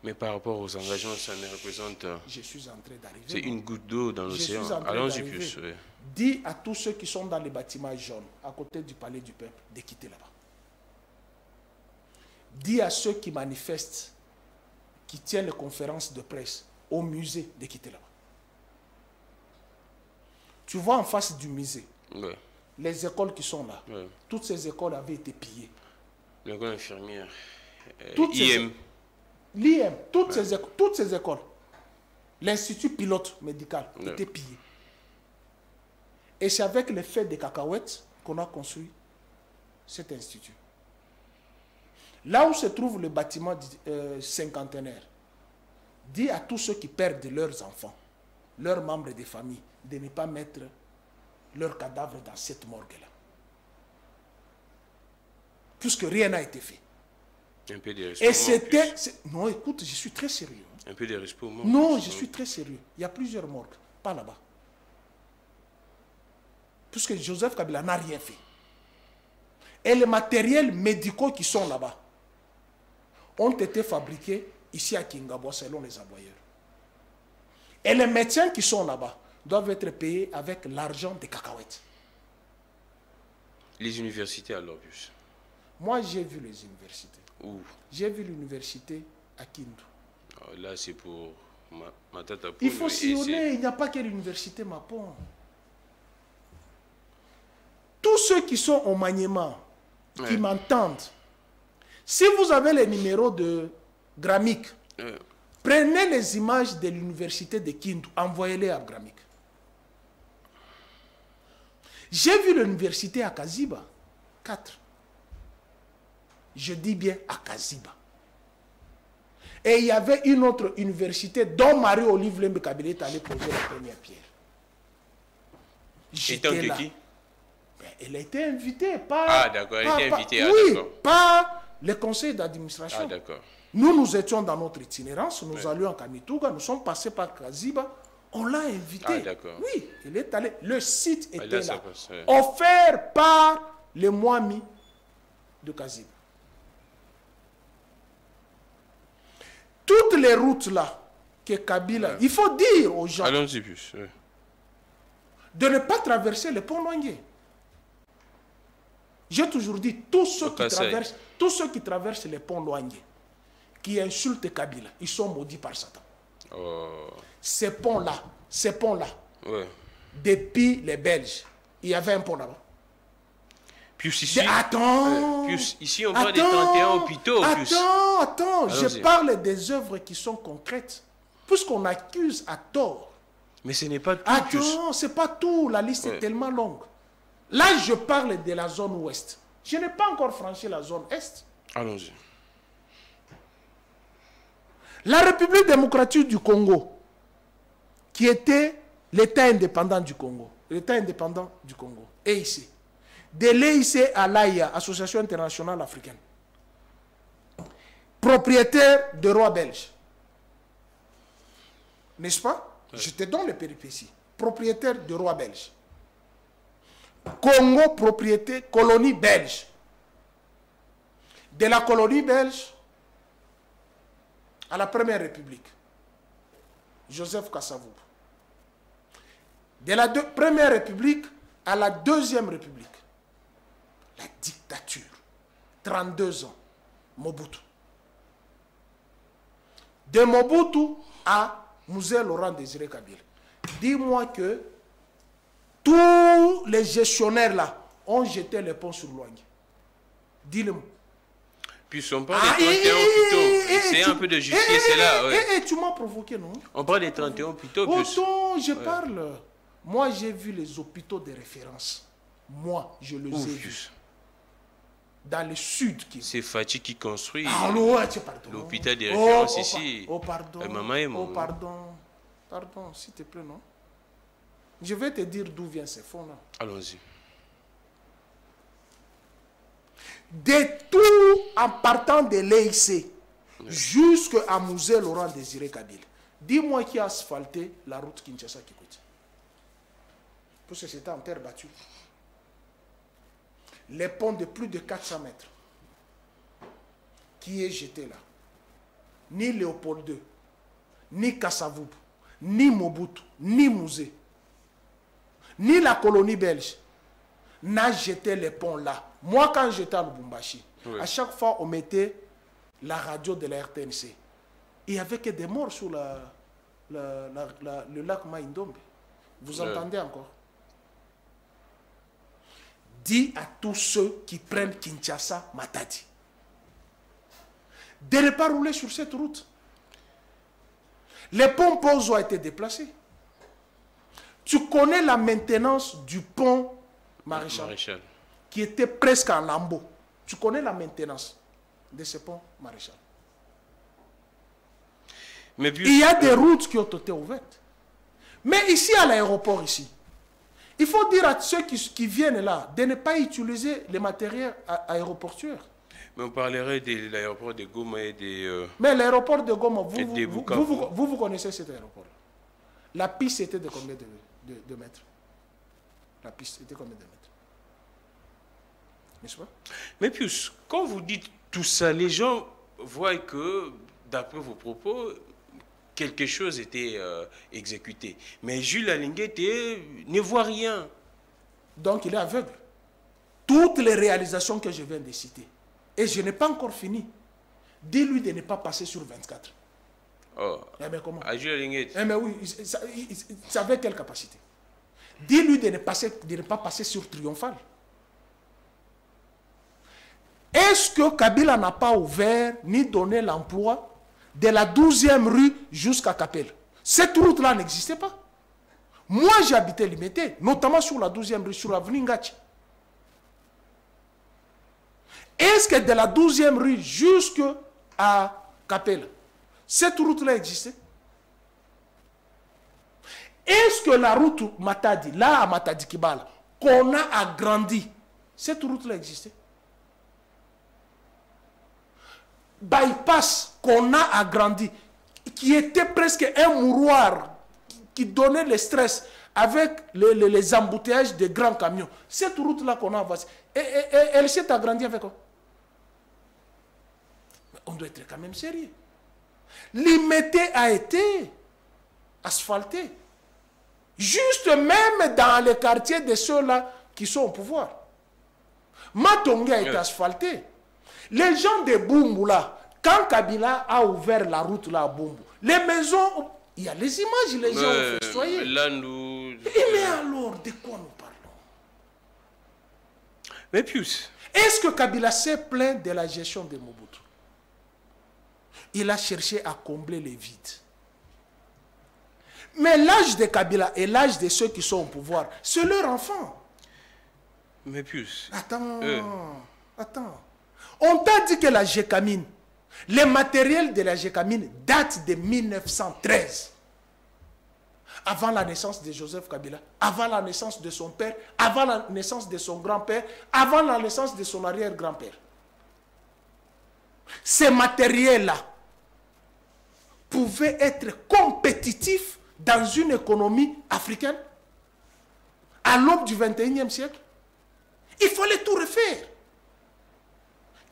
Mais par rapport aux engagements, ça ne représente... Je suis en train d'arriver. C'est une goutte d'eau dans l'océan. Allons-y plus. Oui. Dis à tous ceux qui sont dans les bâtiments jaunes, à côté du palais du peuple, de quitter là-bas. Dis à ceux qui manifestent, qui tiennent les conférences de presse au musée, de quitter là-bas. Tu vois en face du musée, les écoles qui sont là, toutes ces écoles avaient été pillées. L'école infirmière, IM. L'IM, toutes ces écoles, l'Institut pilote médical était pillé. Et c'est avec l'effet des cacahuètes qu'on a construit cet institut. Là où se trouve le bâtiment cinquantenaire, dis à tous ceux qui perdent leurs enfants, leurs membres de famille, de ne pas mettre leurs cadavres dans cette morgue-là. Puisque rien n'a été fait. Un peu de et c'était... Non, écoute, je suis très sérieux. Un peu de respect au monde. Non, je suis très sérieux. Il y a plusieurs morgues, pas là-bas. Puisque Joseph Kabila n'a rien fait. Et les matériels médicaux qui sont là-bas ont été fabriqués ici à Kingabo selon les aboyeurs. Et les médecins qui sont là-bas doivent être payés avec l'argent des cacahuètes. Les universités alors, plus. Moi, j'ai vu les universités. Où? J'ai vu l'université à Kindu. Oh, là, c'est pour Matata. Il faut sillonner, il n'y a pas que l'université Mapon. Tous ceux qui sont au maniement, qui m'entendent, si vous avez les numéros de Gramic, prenez les images de l'université de Kindu, envoyez-les à Gramic. J'ai vu l'université à Kaziba, 4. Je dis bien à Kaziba. Et il y avait une autre université dont Marie-Olive Lembe Kabila est allée poser la première pierre. J'étais là. Qui? Ben, elle a été invitée par... Ah d'accord, elle a été invitée. Oui, par le conseil d'administration. Ah d'accord. Nous étions dans notre itinérance, nous allions à Kamituga, nous sommes passés par Kaziba, on l'a invité. Ah d'accord. Oui, elle est allée. Le site était là, passe, offert par les Mwami de Kaziba. Toutes les routes là que Kabila, il faut dire aux gens de ne pas traverser le pont Loingé. J'ai toujours dit, tous ceux qui traversent le pont Loingé, qui insultent Kabila, ils sont maudits par Satan. Oh. Ces ponts-là, Ouais. depuis les Belges, il y avait un pont là-bas. Puis ici, attends, puis ici on parle des 31 hôpitaux. Attends, je parle des œuvres qui sont concrètes. Puisqu'on accuse à tort. Mais ce n'est pas tout. Attends, c'est pas tout, la liste est tellement longue. Là, je parle de la zone ouest. Je n'ai pas encore franchi la zone est. Allons-y. La République démocratique du Congo, qui était l'État indépendant du Congo, est ici. De l'EIC à l'AIA, Association internationale africaine, propriétaire de roi belge. N'est-ce pas? Ouais. Je te donne les péripéties. Propriétaire de roi belge. Congo, propriété, colonie belge. De la colonie belge à la Première République, Joseph Kasavubu. De la Première République à la Deuxième République, la dictature, 32 ans, Mobutu. De Mobutu à Mzee Laurent Désiré Kabila. Dis-moi que tous les gestionnaires là ont jeté les ponts sur Luangi. Dis-le-moi. Puis on parle des 31 hôpitaux. C'est un peu de justice, c'est là. Ouais. Tu m'as provoqué, non? On parle des 31 hôpitaux. Autant je parle. Moi, j'ai vu les hôpitaux de référence. Moi, je les ai vus. Dans le sud. C'est Fati qui construit l'hôpital de référence ici. Pardon, s'il te plaît, non? Je vais te dire d'où viennent ces fonds-là. Allons-y. De tout en partant de l'EIC jusqu'à Mzee Laurent Désiré Kabila. Dis-moi qui a asphalté la route Kinshasa-Kikwiti. Parce que c'était en terre battue. Les ponts de plus de 400 mètres qui est jeté là. Ni Léopold II, ni Kasavubu, ni Mobutu, ni Mzee, ni la colonie belge n'a jeté les ponts là. Moi, quand j'étais à Lubumbashi, à chaque fois, on mettait la radio de la RTNC. Il n'y avait que des morts sur le lac Maïndombe. Vous entendez encore? Dis à tous ceux qui prennent Kinshasa, Matadi, de ne pas rouler sur cette route. Les ponts Pozo ont été déplacés. Tu connais la maintenance du pont Maréchal, qui était presque en lambeaux. Tu connais la maintenance de ce pont Maréchal. Mais puis, il y a des routes qui ont été ouvertes. Mais ici, à l'aéroport, ici, il faut dire à ceux qui viennent là de ne pas utiliser les matériels aéroportuaires. Mais on parlerait de l'aéroport de Goma et de... Mais l'aéroport de Goma, vous connaissez cet aéroport. La piste était de combien de mètres? La piste était combien de mètres? N'est-ce pas? Mais puis, quand vous dites tout ça, les gens voient que, d'après vos propos, quelque chose était exécuté. Mais Jules Alinguete ne voit rien. Donc il est aveugle. Toutes les réalisations que je viens de citer, et je n'ai pas encore fini, dis-lui de ne pas passer sur 24. Oh. Eh bien comment? À Jules Alinguete. Eh bien oui, ça avait quelle capacité? Dis-lui de ne pas passer sur Triomphal. Est-ce que Kabila n'a pas ouvert ni donné l'emploi de la 12e rue jusqu'à Capelle? Cette route-là n'existait pas. Moi, j'habitais Limité, notamment sur la 12e rue, sur l'avenue Ngachi. Est-ce que de la 12e rue jusqu'à Capelle, cette route-là existait? Est-ce que la route Matadi, là à Matadi Kibala, qu'on a agrandi, cette route-là existait? Bypass qu'on a agrandi, qui était presque un mouroir qui donnait le stress avec les embouteillages des grands camions. Cette route-là qu'on a avancée, elle s'est agrandie avec quoi? On doit être quand même sérieux. Limité a été asphalté. Juste même dans les quartiers de ceux-là qui sont au pouvoir. Matongue a été asphalté. Les gens de Bumbu là, Quand Kabila a ouvert la route là à Bombo, les maisons, il y a les images, les gens ont festoyé. Là, nous... Mais alors, de quoi nous parlons? Mais Pius, est-ce que Kabila s'est plaint de la gestion de Mobutu? Il a cherché à combler les vides. Mais l'âge de Kabila et l'âge de ceux qui sont au pouvoir, c'est leur enfant. Mais Pius... Attends. On t'a dit que la Gécamine, les matériels de la Gécamine datent de 1913. Avant la naissance de Joseph Kabila, avant la naissance de son père, avant la naissance de son grand-père, avant la naissance de son arrière-grand-père. Ces matériels-là pouvaient être compétitifs dans une économie africaine à l'aube du XXIe siècle. Il fallait tout refaire.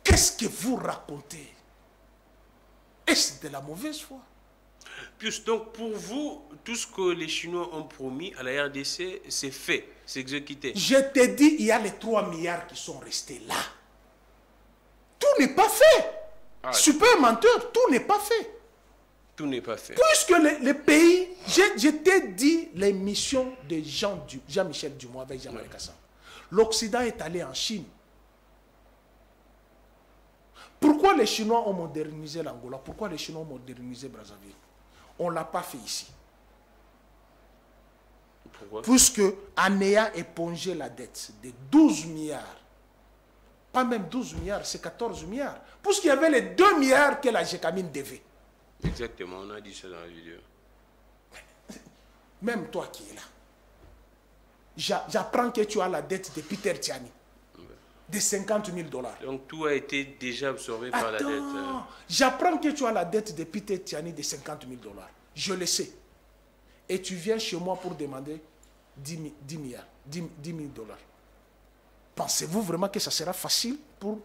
Qu'est-ce que vous racontez? Est-ce de la mauvaise foi? Puis donc pour vous, tout ce que les Chinois ont promis à la RDC, c'est fait, c'est exécuté. Je te dis, il y a les 3 milliards qui sont restés là. Tout n'est pas fait. Super menteur, tout n'est pas fait. Tout n'est pas fait. Puisque les pays, je t'ai dit les missions de Jean-Michel Dumois avec Jean-Marie Kassan. L'Occident est allé en Chine. Pourquoi les Chinois ont modernisé l'Angola? Pourquoi les Chinois ont modernisé Brazzaville? On ne l'a pas fait ici. Pourquoi? Puisque en ayant épongé la dette de 12 milliards, pas même 12 milliards, c'est 14 milliards, puisqu'il y avait les 2 milliards que la Gécamine devait. Exactement, on a dit ça dans la vidéo. Même toi qui es là, j'apprends que tu as la dette de Peter Tiani, de 50 000 $. Donc tout a été déjà absorbé par la dette. J'apprends que tu as la dette de Peter Tiani de 50 000 $. Je le sais. Et tu viens chez moi pour demander 10 000 $. Pensez-vous vraiment que ça sera facile pour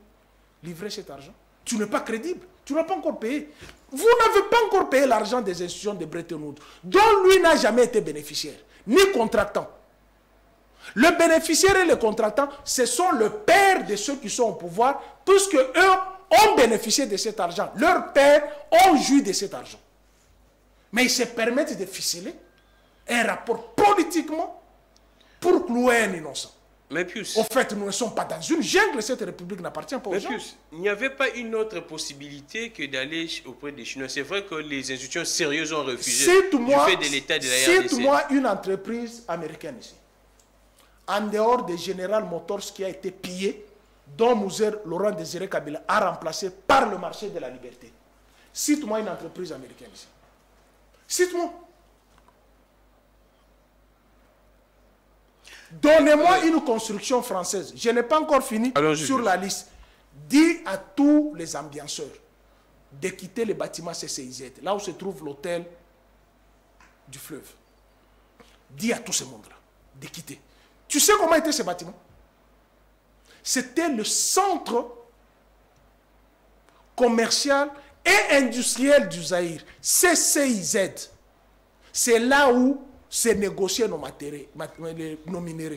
livrer cet argent? Tu n'es pas crédible. Tu n'as pas encore payé. Vous n'avez pas encore payé l'argent des institutions de Bretton Woods, dont lui n'a jamais été bénéficiaire, ni contractant. Le bénéficiaire et le contractant, ce sont le père de ceux qui sont au pouvoir, puisque eux ont bénéficié de cet argent. Leurs pères ont joui de cet argent. Mais ils se permettent de ficeler un rapport politiquement pour clouer un innocent. Mais Pius, au fait, nous ne sommes pas dans une jungle, cette république n'appartient pas aux gens. Mais Pius, il n'y avait pas une autre possibilité que d'aller auprès des Chinois. C'est vrai que les institutions sérieuses ont refusé du fait de l'état de la RDC. Cite-moi une entreprise américaine ici, en dehors de General Motors qui a été pillé, dont Mouzer Laurent Désiré Kabila a remplacé par le marché de la liberté. Cite-moi une entreprise américaine ici. Cite-moi. Donnez-moi une construction française. Je n'ai pas encore fini sur la liste. Dis à tous les ambianceurs de quitter les bâtiments CCIZ, là où se trouve l'hôtel du fleuve. Dis à tout ce monde-là de quitter. Tu sais comment était ce bâtiment? C'était le centre commercial et industriel du Zaïre, CCIZ. C'est là où se négocier nos minéraux.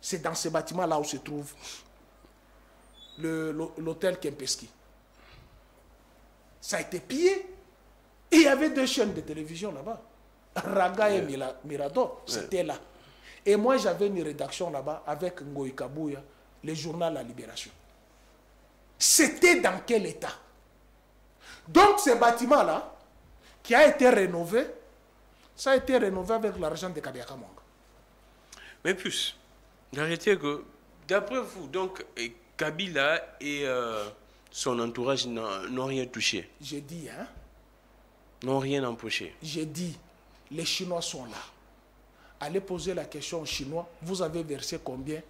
C'est dans ce bâtiment-là où se trouve l'hôtel Kempinski. Ça a été pillé. Et il y avait 2 chaînes de télévision là-bas. Raga et Mirador, c'était là. Et moi, j'avais une rédaction là-bas avec Ngoï Kabouya, le journal La Libération. C'était dans quel état? Donc, ce bâtiment-là, qui a été rénové, ça a été rénové avec l'argent de Kabila Kamanga. Mais plus, arrêtez que, d'après vous, donc, Kabila et son entourage n'ont rien touché. J'ai dit, hein? N'ont rien empoché. J'ai dit, les Chinois sont là. Allez poser la question aux Chinois, vous avez versé combien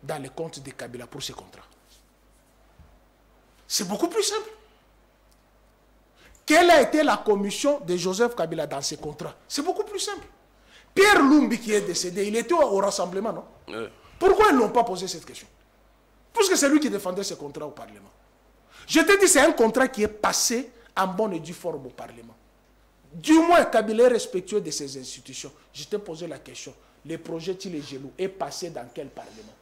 dans les comptes de Kabila pour ces contrats? C'est beaucoup plus simple. Quelle a été la commission de Joseph Kabila dans ces contrats? C'est beaucoup plus simple. Pierre Lumbi qui est décédé, il était au rassemblement, non? Pourquoi ils n'ont pas posé cette question? Puisque c'est lui qui défendait ces contrats au Parlement. Je te dis, c'est un contrat qui est passé en bonne et due forme au Parlement. Du moins, Kabila est respectueux de ces institutions. Je t'ai posé la question. Le projet Tile Gelou est passé dans quel Parlement?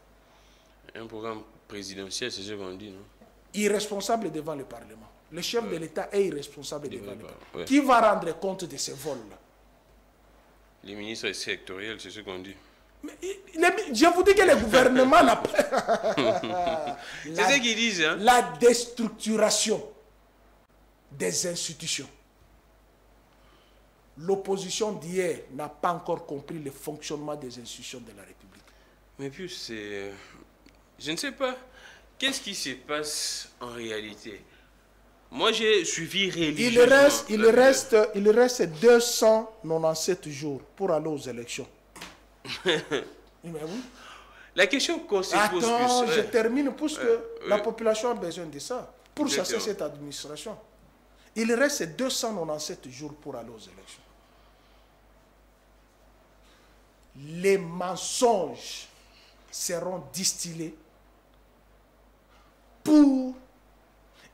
Un programme présidentiel, c'est ce qu'on dit, non? Irresponsable devant le Parlement. Le chef de l'État est irresponsable devant le peuple. Qui va rendre compte de ces vols-là? Les ministres sectoriels, c'est ce qu'on dit. Mais, je vous dis que le gouvernement n'a pas... C'est ce qu'ils disent. Hein? La déstructuration des institutions. L'opposition d'hier n'a pas encore compris le fonctionnement des institutions de la République. Mais puis, c'est... Je ne sais pas. Qu'est-ce qui se passe en réalité? Moi, j'ai suivi religieusement... Il reste 297 jours pour aller aux élections. Mais oui. La question qu'on se pose plus... Attends, je termine parce que la population a besoin de ça. Pour chasser cette administration. Il reste 297 jours pour aller aux élections. Les mensonges seront distillés pour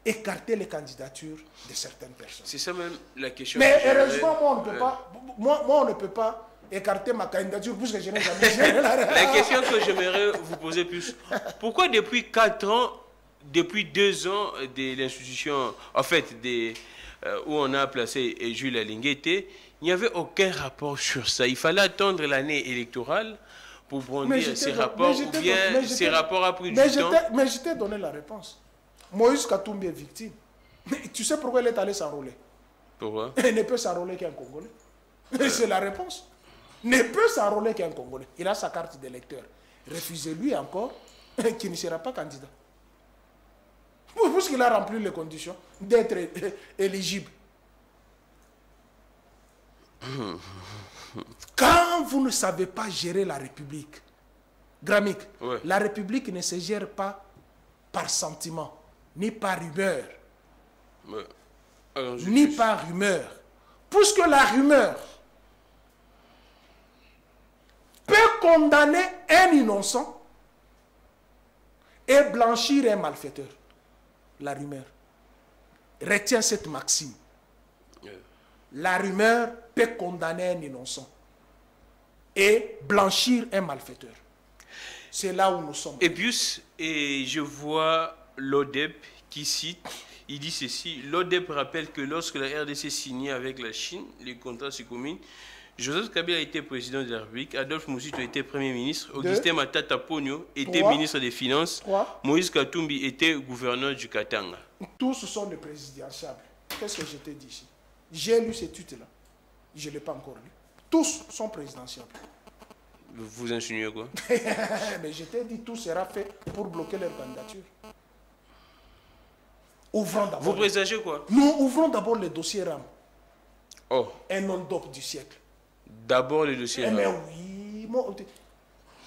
écarter les candidatures de certaines personnes. C'est ça même la question. Mais heureusement, moi, on ne peut pas écarter ma candidature puisque je n'ai jamais géré la question que j'aimerais vous poser plus, pourquoi depuis 4 ans, depuis 2 ans de l'institution, en fait, où on a placé Jules Alinguete, il n'y avait aucun rapport sur ça. Il fallait attendre l'année électorale pour prendre ces rapports, ou bien ces rapports a pris du temps. Mais je t'ai donné la réponse. Moïse Katumbi est victime. Mais tu sais pourquoi il est allé s'enrôler? Pourquoi? Il ne peut s'enrôler qu'un Congolais. C'est la réponse. Ne peut s'enrôler qu'un Congolais. Il a sa carte d'électeur. Refusez-lui encore qu'il ne sera pas candidat. Puisqu'il a rempli les conditions d'être éligible. Quand vous ne savez pas gérer la République, Gramic, la République ne se gère pas par sentiment, ni par humeur. Ni par rumeur. Puisque la rumeur peut condamner un innocent et blanchir un malfaiteur. La rumeur. Retiens cette maxime. La rumeur peut condamner un innocent et blanchir un malfaiteur. C'est là où nous sommes. Et puis, je vois l'ODEP qui cite, il dit ceci: l'ODEP rappelle que lorsque la RDC signait avec la Chine les contrats sur communes, Joseph Kabila était président de la République, Adolphe Muzito était Premier ministre, Augustin Matata Ponyo était ministre des Finances, Moïse Katumbi était gouverneur du Katanga. Tous sont des présidentiables. Qu'est-ce que je t'ai dit ici? J'ai lu ces tweets-là. Je ne l'ai pas encore lu. Tous sont présidentiables. Vous insinuez quoi? Mais je t'ai dit, tout sera fait pour bloquer leur candidature. Ouvrons d'abord. Vous présagez quoi? Nous ouvrons d'abord le dossier RAM. Oh. Un hold-up du siècle. D'abord le dossier RAM. Mais oui.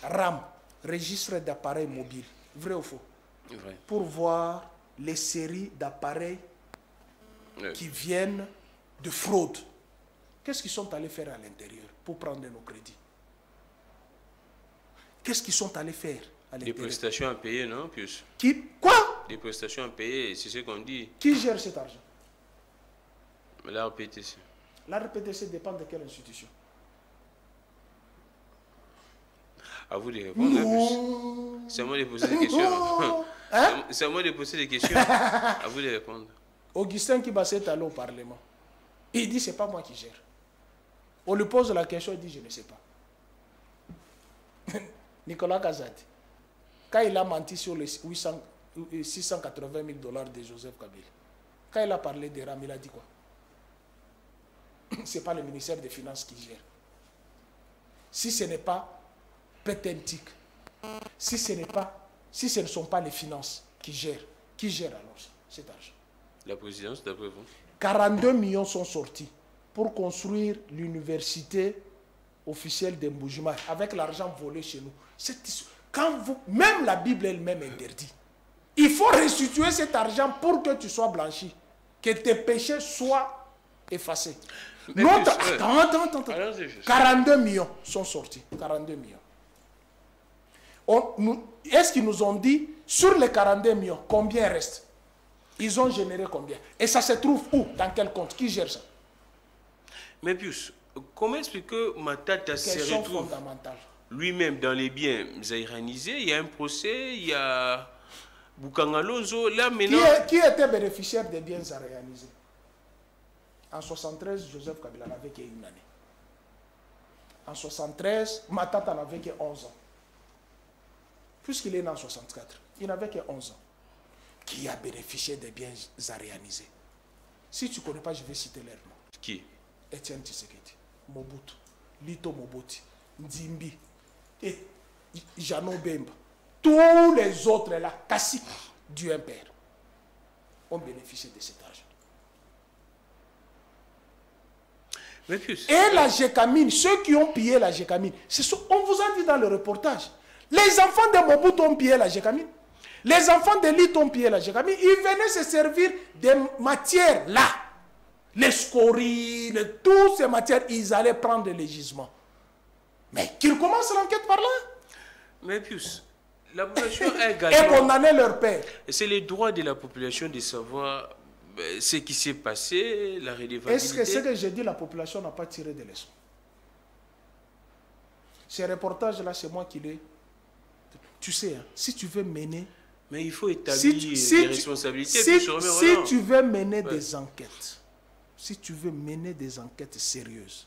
RAM, registre d'appareils mobiles. Vrai ou faux? Vrai. Pour voir les séries d'appareils qui viennent de fraude. Qu'est-ce qu'ils sont allés faire à l'intérieur pour prendre nos crédits? Qu'est-ce qu'ils sont allés faire à l'intérieur? Des prestations à payer, non, Pius? Quoi? Des prestations à payer, c'est ce qu'on dit. Qui gère cet argent? La RPTC. La RPTC dépend de quelle institution? À vous de répondre. C'est à moi de poser des questions. Hein? C'est à moi de poser des questions. À vous de répondre. Augustin Kibasa est allé au Parlement. Il dit, c'est pas moi qui gère. On lui pose la question, il dit, je ne sais pas. Nicolas Kazadi, quand il a menti sur les 680 000 $ de Joseph Kabila, quand il a parlé des RAM, il a dit quoi? Ce n'est pas le ministère des Finances qui gère. Si ce n'est pas Petentic, si ce ne sont pas les finances qui gèrent alors cet argent? La présidence, d'après vous? 42 millions sont sortis pour construire l'université officielle de Mboujima avec l'argent volé chez nous. Même la Bible elle-même interdit. Il faut restituer cet argent pour que tu sois blanchi, que tes péchés soient effacés. Attends. 42 millions sont sortis. 42 millions. Est-ce qu'ils nous ont dit, sur les 42 millions, combien reste? Ils ont généré combien? Et ça se trouve où? Dans quel compte? Qui gère ça? Mais Pius, comment expliquer que Matata se retrouve lui-même dans les biens zaïranisés? Il y a un procès, il y a Bukangalozo, là maintenant... Qui était bénéficiaire des biens à réaliser? En 73, Joseph Kabila n'avait qu'une année. En 73, Matata n'avait que 11 ans. Puisqu'il est né en 64, il n'avait que 11 ans. Qui a bénéficié des biens à réaliser? Si tu ne connais pas, je vais citer leur nom. Qui? Etienne Tshisekedi, Mobutu, Lito Moboti, Nzimbi et Jano Bemba. Tous les autres là, Kassi du impère, ont bénéficié de cet argent. Mais plus. Et la Gécamine, ceux qui ont pillé la Gécamine, on vous a dit dans le reportage, les enfants de Mobutu ont pillé la Gécamine. Les enfants de Lito ont pillé la Gécamine. Ils venaient se servir des matières là. Les scories, toutes ces matières, ils allaient prendre les gisements. Mais qu'ils commencent l'enquête par là. Mais plus, la population a Et également... condamner leur père. C'est le droit de la population de savoir ce qui s'est passé, la redevabilité. Est-ce que ce que j'ai dit, la population n'a pas tiré des leçons? Ces reportages-là, c'est moi qui les... Tu sais, hein, si tu veux mener... Mais il faut établir des responsabilités. Si tu veux mener des enquêtes, si tu veux mener des enquêtes sérieuses,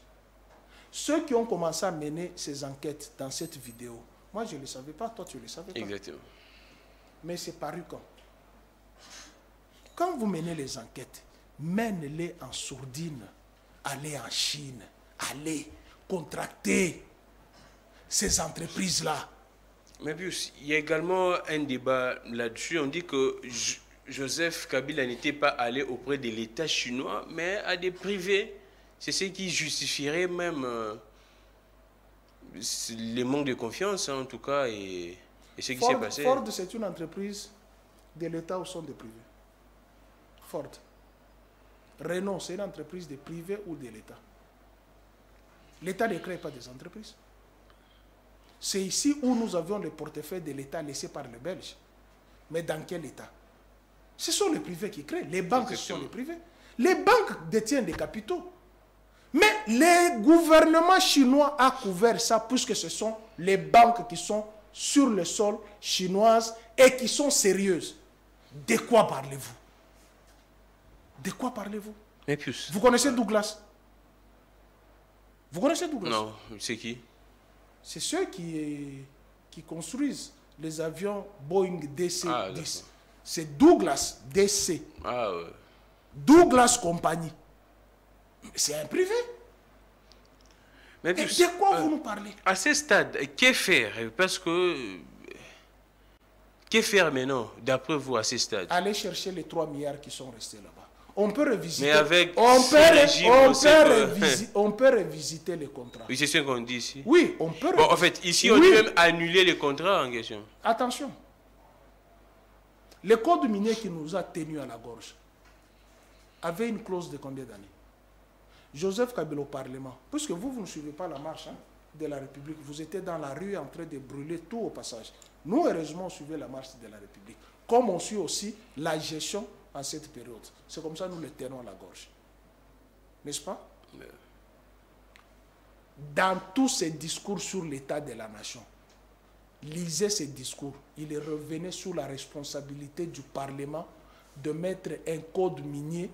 ceux qui ont commencé à mener ces enquêtes dans cette vidéo, moi je ne le savais pas, toi tu ne le savais pas. Exactement. Mais c'est paru quand? Quand vous menez les enquêtes, menez-les en sourdine. Allez en Chine, allez contracter ces entreprises-là. Mais puis, il y a également un débat là-dessus. On dit que Joseph Kabila n'était pas allé auprès de l'État chinois, mais à des privés. C'est ce qui justifierait même le manque de confiance, hein, en tout cas, et ce qui s'est passé. Ford, c'est une entreprise de l'État ou sont des privés? Ford. Renault, c'est une entreprise de privés ou de l'État? L'État ne crée pas des entreprises. C'est ici où nous avions le portefeuille de l'État laissé par les Belges. Mais dans quel État? Ce sont les privés qui créent. Les banques sont les privés. Les banques détiennent des capitaux. Mais le gouvernement chinois a couvert ça puisque ce sont les banques qui sont sur le sol chinoises et qui sont sérieuses. De quoi parlez-vous? De quoi parlez-vous? Vous connaissez Douglas? Vous connaissez Douglas? Non, c'est qui? C'est ceux qui construisent les avions Boeing DC-10. C'est Douglas DC. Ah ouais. Douglas Compagnie. C'est un privé. Mais et de quoi vous nous parlez? À ce stade, que faire? Parce que... Que faire maintenant, d'après vous, à ce stade? Allez chercher les 3 milliards qui sont restés là-bas. On peut revisiter. Mais avec on peut revisiter les contrats. Oui, c'est ce qu'on dit ici. Oui, on peut. Bon, en fait, ici, on peut même annuler les contrats en question. Attention. Le code minier qui nous a tenus à la gorge avait une clause de combien d'années? Joseph Kabila au Parlement, puisque vous ne suivez pas la marche de la République, vous étiez dans la rue en train de brûler tout au passage. Nous, heureusement, on suivait la marche de la République. Comme on suit aussi la gestion en cette période. C'est comme ça que nous les tenons à la gorge. N'est-ce pas? Dans tous ces discours sur l'état de la nation, lisez ces discours, il revenait sous la responsabilité du Parlement de mettre un code minier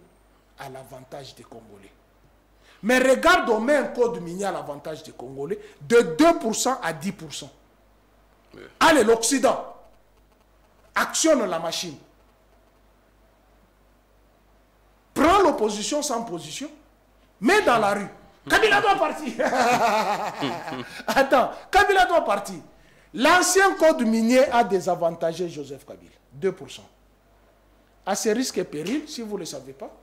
à l'avantage des Congolais. Mais regarde, on met un code minier à l'avantage des Congolais de 2% à 10%. Allez, l'Occident actionne la machine. Prends l'opposition sans position, mets dans la rue. Kabila doit partir. Attends, Kabila doit partir. L'ancien code minier a désavantagé Joseph Kabila, 2%. À ses risques et périls, si vous ne le savez pas,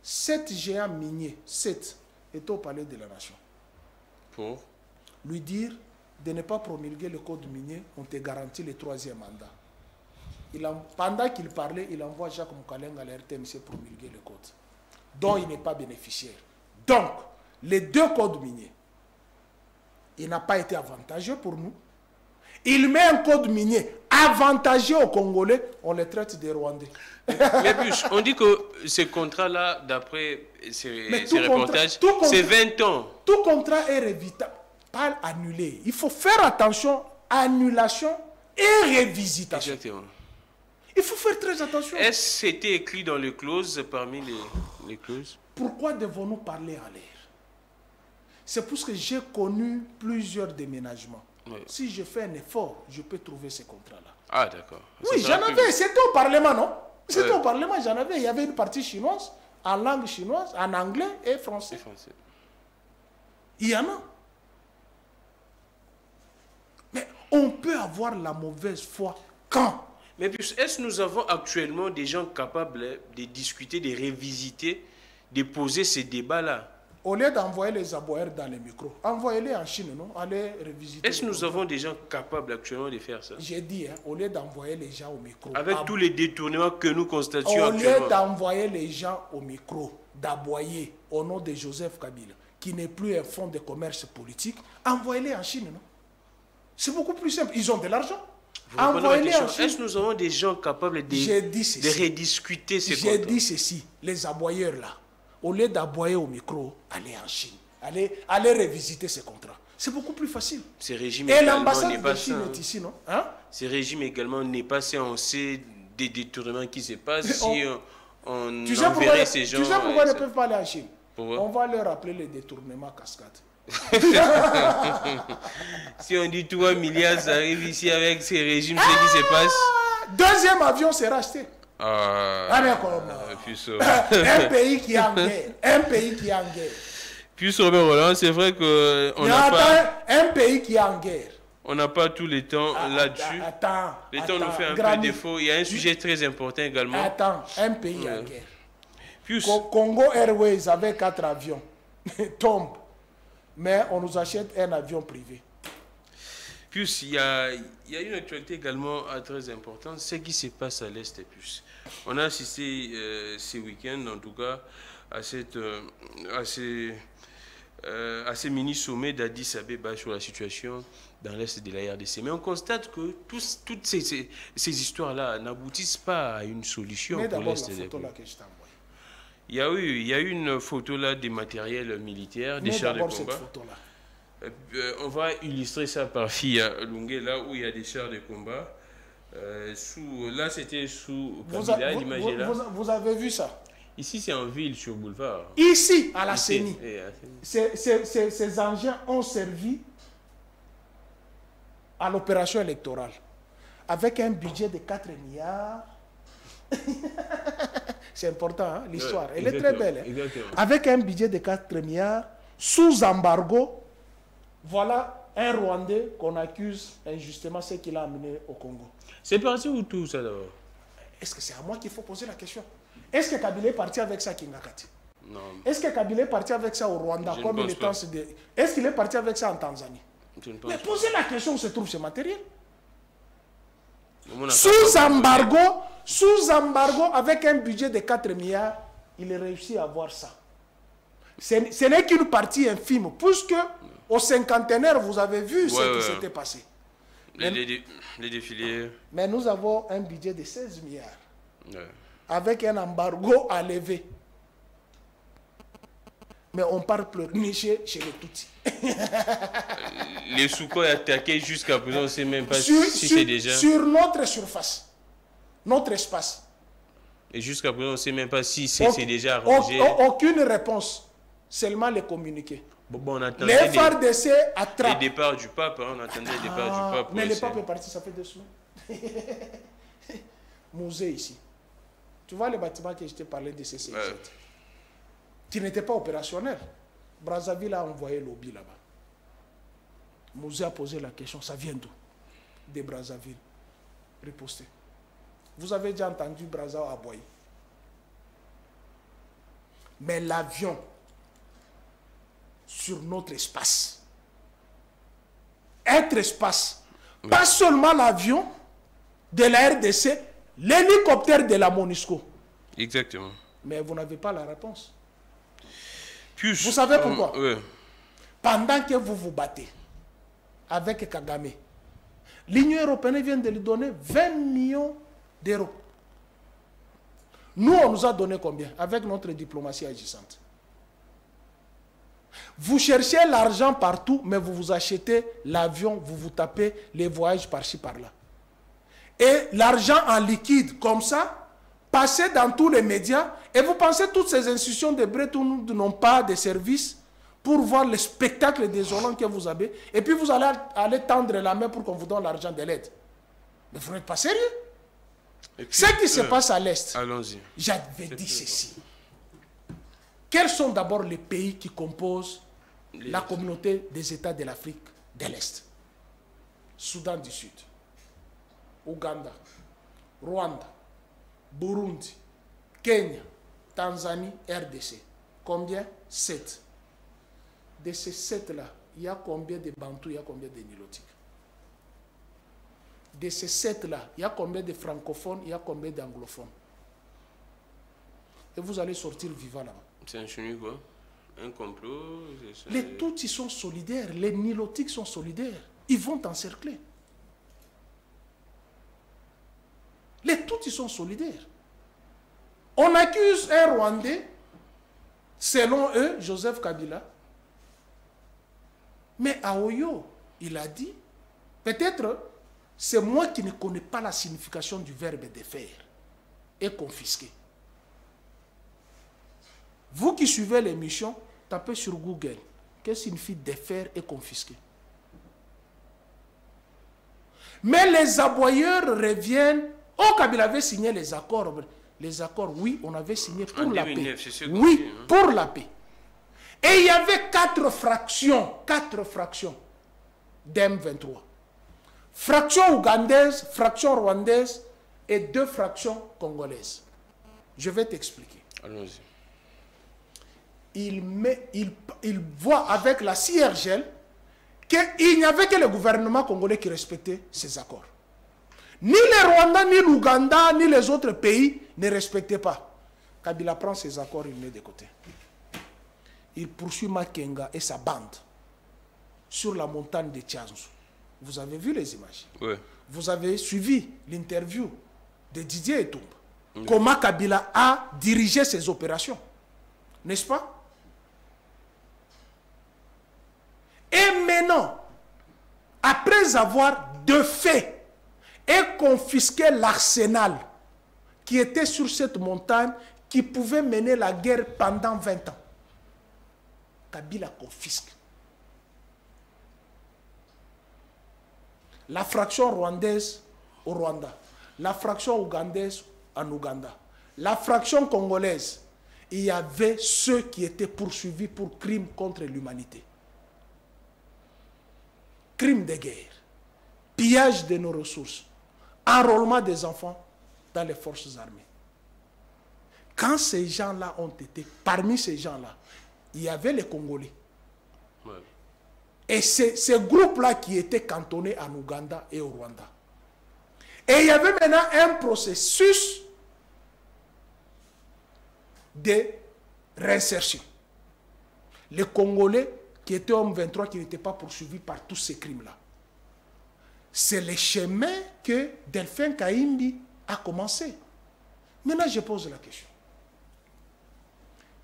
7 géants miniers, 7, est au palais de la nation. Pour lui dire de ne pas promulguer le code minier, on te garantit le 3e mandat. Pendant qu'il parlait, il envoie Jacques Moukalenga à la RTMC promulguer le code, dont il n'est pas bénéficiaire. Donc, les 2 codes miniers, il n'a pas été avantageux pour nous. Il met un code minier avantageux aux Congolais, on les traite des Rwandais. Mais plus, on dit que ces contrats-là, d'après ces reportages, c'est 20 ans. Tout contrat est révisable, pas annulé. Il faut faire attention, annulation et révisitation. Exactement. Il faut faire très attention. Est-ce que c'était écrit dans les clauses, parmi les clauses? Pourquoi devons-nous parler en l'air? C'est parce que j'ai connu plusieurs déménagements. Oui. Si je fais un effort, je peux trouver ces contrats-là. Ah, d'accord. Oui, j'en avais. C'était au Parlement, non? C'était au Parlement, j'en avais. Il y avait une partie chinoise, en langue chinoise, en anglais et français. Il y en a. Mais on peut avoir la mauvaise foi quand? Mais est-ce que nous avons actuellement des gens capables de discuter, de révisiter, de poser ces débats-là? Au lieu d'envoyer les aboyeurs dans les micros, envoyez-les en Chine, non? Allez révisiter. Est-ce que nous avons des gens capables actuellement de faire ça? J'ai dit, au lieu d'envoyer les gens au micro. Avec tous les détournements que nous constations actuellement. Au lieu d'envoyer les gens au micro, d'aboyer au nom de Joseph Kabila, qui n'est plus un fonds de commerce politique, envoyez-les en Chine, non? C'est beaucoup plus simple. Ils ont de l'argent. Envoyez-les en Chine. Est-ce que nous avons des gens capables de rediscuter ces contrats? J'ai dit ceci, les aboyeurs là. Au lieu d'aboyer au micro, allez en Chine. Allez revisiter ces contrats. C'est beaucoup plus facile. Ce régime et l'ambassade de Chine est ici, non? Hein? Ce régime également n'est pas si on sait des détournements qui se passent. Si on enverrait ces gens... Tu sais pourquoi ils ne peuvent pas aller en Chine? On va leur rappeler les détournements cascades. Si on dit 3 milliards, ça arrive ici avec ces régimes, ce qui se passe. Deuxième avion sera acheté. Un pays qui est en guerre. Un pays qui est en guerre. Puis Robert Roland, c'est vrai que un pays qui est en guerre. On n'a pas tout le temps là-dessus. Le temps nous fait un peu défaut. Il y a un sujet très important également. Attends, un pays en guerre. Congo Airways avec 4 avions tombe. Mais on nous achète un avion privé. Puis il y a une actualité également très importante, ce qui se passe à l'Est. On a assisté ce week-end, en tout cas, à ces mini-sommets d'Addis Abeba sur la situation dans l'Est de la RDC. Mais on constate que toutes ces histoires-là n'aboutissent pas à une solution pour l'Est de la RDC. Il y a eu une photo là des matériels militaires, des chars de combat. On va illustrer ça par Fia Lungue, là où il y a des chars de combat. Là, c'était sous Kabila, l'image est là. Vous avez vu ça? Ici, c'est en ville, sur boulevard. Ici, à la CENI. Ces engins ont servi à l'opération électorale. Avec un budget de 4 milliards. C'est important, hein, l'histoire. Elle est très belle. Hein. Avec un budget de 4 milliards, sous embargo, voilà un Rwandais qu'on accuse injustement ce qu'il a amené au Congo. C'est parti où tout ça d'abord? Est-ce que c'est à moi qu'il faut poser la question? Est-ce que Kabila est parti avec ça à Kingakati? Non. Est-ce que Kabila est parti avec ça au Rwanda? Est-ce qu'il est parti avec ça en Tanzanie? Mais posez la question où se trouve ce matériel. Sous embargo, avec un budget de 4 milliards, il a réussi à avoir ça. Ce n'est qu'une partie infime, puisque au cinquantenaire, vous avez vu ce qui s'était passé. Les défilés. Mais nous avons un budget de 16 milliards, avec un embargo à lever. Mais on part pleurnicher chez les Tutsis. Les Soukhoi attaqués jusqu'à présent, on ne sait même pas si c'est déjà... Sur notre surface, notre espace. Et jusqu'à présent, on ne sait même pas si c'est déjà arrangé. Aucune réponse, seulement les communiqués. Bon, on attendait les FARDC attrapent. Le départ du pape, hein, on attendait le départ du pape. Mais le pape est parti, ça fait 2 semaines. Musée ici. Tu vois le bâtiment que je t'ai parlé de CCZ, qui n'était pas opérationnel. Brazzaville a envoyé lobby là-bas. Musée a posé la question, ça vient d'où? De Brazzaville. Riposté. Vous avez déjà entendu Brazzaville aboyer. Mais l'avion sur notre espace, être espace, pas seulement l'avion de la RDC, l'hélicoptère de la MONUSCO. Exactement. Mais vous n'avez pas la réponse. Plus, vous savez pourquoi? Pendant que vous vous battez avec Kagame, l'Union européenne vient de lui donner 20 millions d'euros. Nous, on nous a donné combien? Avec notre diplomatie agissante. Vous cherchez l'argent partout, mais vous vous achetez l'avion, vous vous tapez les voyages par-ci, par-là. et l'argent en liquide comme ça, passer dans tous les médias, et vous pensez que toutes ces institutions de Bretton Woods n'ont pas de services pour voir le spectacle désolant que vous avez, et puis vous allez tendre la main pour qu'on vous donne l'argent de l'aide. Mais vous n'êtes pas sérieux. Ce qui se passe à l'Est, j'avais dit ceci. Quels sont d'abord les pays qui composent la communauté des États de l'Afrique de l'Est? Soudan du Sud, Ouganda, Rwanda, Burundi, Kenya, Tanzanie, RDC. Combien? 7. De ces 7-là, il y a combien de Bantous, il y a combien de Nilotiques? De ces 7-là, il y a combien de francophones, il y a combien d'anglophones? Et vous allez sortir vivant là-bas. C'est un chenille quoi? Un complot? Les Tutsis sont solidaires, les Nilotiques sont solidaires. Ils vont t'encercler. Les Tutsis sont solidaires. On accuse un Rwandais, selon eux, Joseph Kabila. Mais à Oyo, il a dit, peut-être c'est moi qui ne connais pas la signification du verbe défaire et confisquer. Vous qui suivez l'émission, tapez sur Google. Qu'est-ce que signifie défaire et confisquer? Mais les aboyeurs reviennent. Oh, Kabila avait signé les accords. Les accords, oui, on avait signé pour la paix. Oui, pour la paix. Et il y avait 4 fractions d'M23. Fraction ougandaise, fraction rwandaise et 2 fractions congolaises. Je vais t'expliquer. Allons-y. Il voit avec la CIRGL qu'il n'y avait que le gouvernement congolais qui respectait ces accords. Ni le Rwanda, ni l'Ouganda, ni les autres pays ne respectaient pas. Kabila prend ces accords, il met de côté. Il poursuit Makenga et sa bande sur la montagne de Tchanzu. Vous avez vu les images? Oui. Vous avez suivi l'interview de Didier Etumba. Oui. Comment Kabila a dirigé ses opérations. N'est-ce pas? Et maintenant, après avoir de fait et confisqué l'arsenal qui était sur cette montagne, qui pouvait mener la guerre pendant 20 ans, Kabila confisque. La fraction rwandaise au Rwanda, la fraction ougandaise en Ouganda, la fraction congolaise, il y avait ceux qui étaient poursuivis pour crimes contre l'humanité. Crimes de guerre, pillage de nos ressources, enrôlement des enfants dans les forces armées. Quand ces gens-là ont été, parmi ces gens-là, il y avait les Congolais. Ouais. Et c'est ces groupes-là qui étaient cantonnés en Ouganda et au Rwanda. Et il y avait maintenant un processus de réinsertion. Les Congolais qui étaient hommes 23 qui n'étaient pas poursuivis par tous ces crimes-là. C'est le chemin que Delphin Kaimbi a commencé. Maintenant, je pose la question.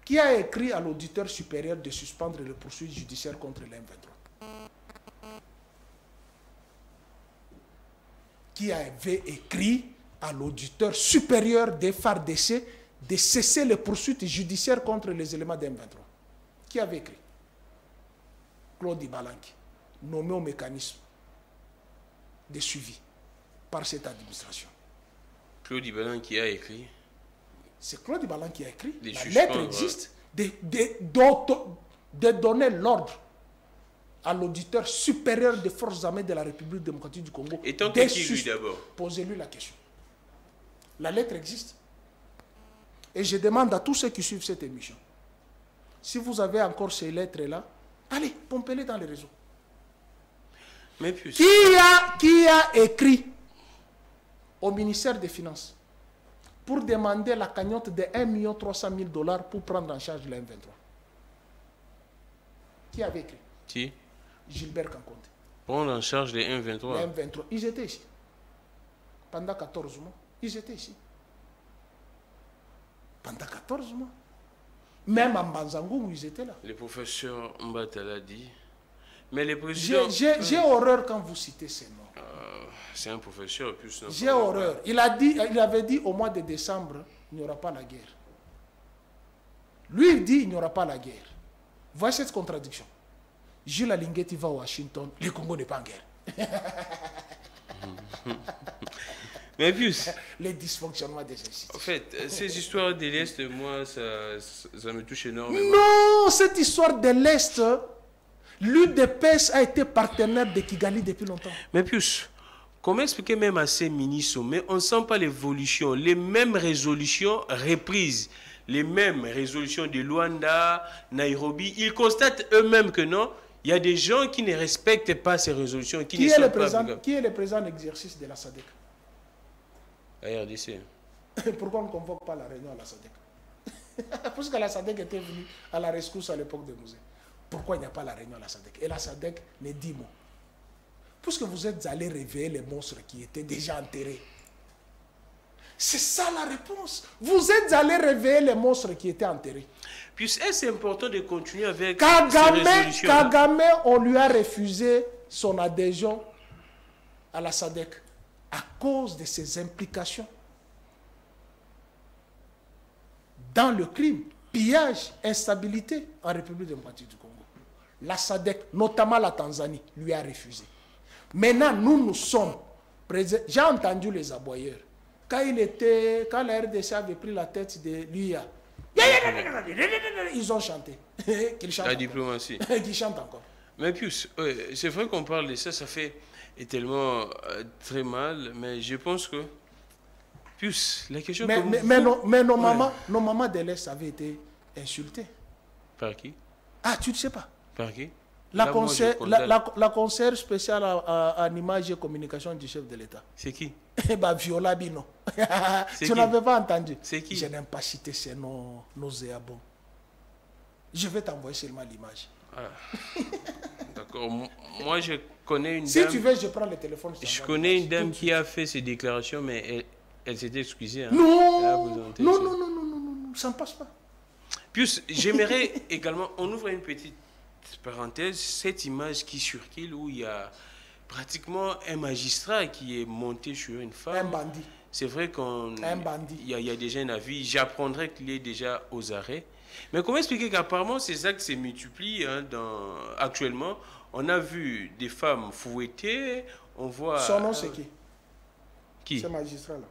Qui a écrit à l'auditeur supérieur de suspendre les poursuites judiciaires contre l'M23? Qui avait écrit à l'auditeur supérieur des FARDC de cesser les poursuites judiciaires contre les éléments d'M23? Qui avait écrit? Claude Ibalanki, nommé au mécanisme de suivi par cette administration. Claude Ibalanki qui a écrit? C'est Claude Ibalanki qui a écrit. La lettre existe de donner l'ordre à l'auditeur supérieur des forces armées de la République démocratique du Congo. Et tant que qui lui d'abord? Posez-lui la question. La lettre existe. Et je demande à tous ceux qui suivent cette émission, si vous avez encore ces lettres-là, allez, pompez-les dans les réseaux. Mais puis, qui a écrit au ministère des Finances pour demander la cagnotte de 1 300 000 $ pour prendre en charge la M23? Qui avait écrit? Qui? Gilbert Kankonte. Prendre en charge les M23. Les M23. Ils étaient ici. Pendant 14 mois. Ils étaient ici. Pendant 14 mois. Même en Banzangou, ils étaient là. Le professeur Mbata l'a dit. Mais les présidents... J'ai horreur quand vous citez ces noms. C'est un professeur. Plus j'ai horreur. Il avait dit au mois de décembre, il n'y aura pas la guerre. Lui, il dit, il n'y aura pas la guerre. Voyez cette contradiction. Jules Alinguetti va à Washington, le Congo n'est pas en guerre. Mais plus... Les dysfonctionnements des institutions. En fait, ces histoires de l'Est, moi, ça me touche énormément. Non, cette histoire de l'Est, l'UDPS a été partenaire de Kigali depuis longtemps. Mais plus, comment expliquer même à ces mini-sommets, on ne sent pas l'évolution, les mêmes résolutions reprises, les mêmes résolutions de Luanda, Nairobi, ils constatent eux-mêmes que non, il y a des gens qui ne respectent pas ces résolutions, qui est le président en exercice de la SADC? La RDC. Pourquoi on ne convoque pas la réunion à la SADC? Parce que la SADC était venue à la rescousse à l'époque de Mouzé. Pourquoi il n'y a pas la réunion à la SADC? Et la SADC ne dit mot. Puisque vous êtes allés réveiller les monstres qui étaient déjà enterrés. C'est ça la réponse. Vous êtes allés réveiller les monstres qui étaient enterrés. Puis c'est important de continuer avec ces résolutions. Kagame, on lui a refusé son adhésion à la SADC à cause de ses implications dans le crime, pillage, instabilité en République démocratique du Congo. La SADC, notamment la Tanzanie, lui a refusé. Maintenant, nous sommes présents. J'ai entendu les aboyeurs. Quand la RDC avait pris la tête de l'UIA, ils ont chanté. La diplomatie. Qu'ils chantent encore. Mais puis, c'est vrai qu'on parle de ça, ça fait tellement très mal, mais je pense que plus la question mais nos mamans de l'Est avaient été insultées. Par qui? Ah, tu ne sais pas. Par qui? La conseillère spéciale en image et communication du chef de l'État. C'est qui? Viola Bino. Tu n'avais pas entendu? C'est qui? Je n'aime pas citer ces noms nauséabonds. Je vais t'envoyer seulement l'image. Ah. D'accord. Moi, je connais une dame... Si tu veux, je prends le téléphone. Je connais une dame qui a fait ces déclarations, mais elle s'était excusée. Hein. Non, ça ne passe pas. Puis, j'aimerais également... On ouvre une petite parenthèse. Cette image qui circule où il y a pratiquement un magistrat qui est monté sur une femme. Un bandit. C'est vrai qu'il y a déjà un avis. J'apprendrai qu'il est déjà aux arrêts. Mais comment expliquer qu'apparemment ces actes se multiplient actuellement? On a vu des femmes fouettées, on voit... Son nom c'est qui? Qui? Ce magistrat-là.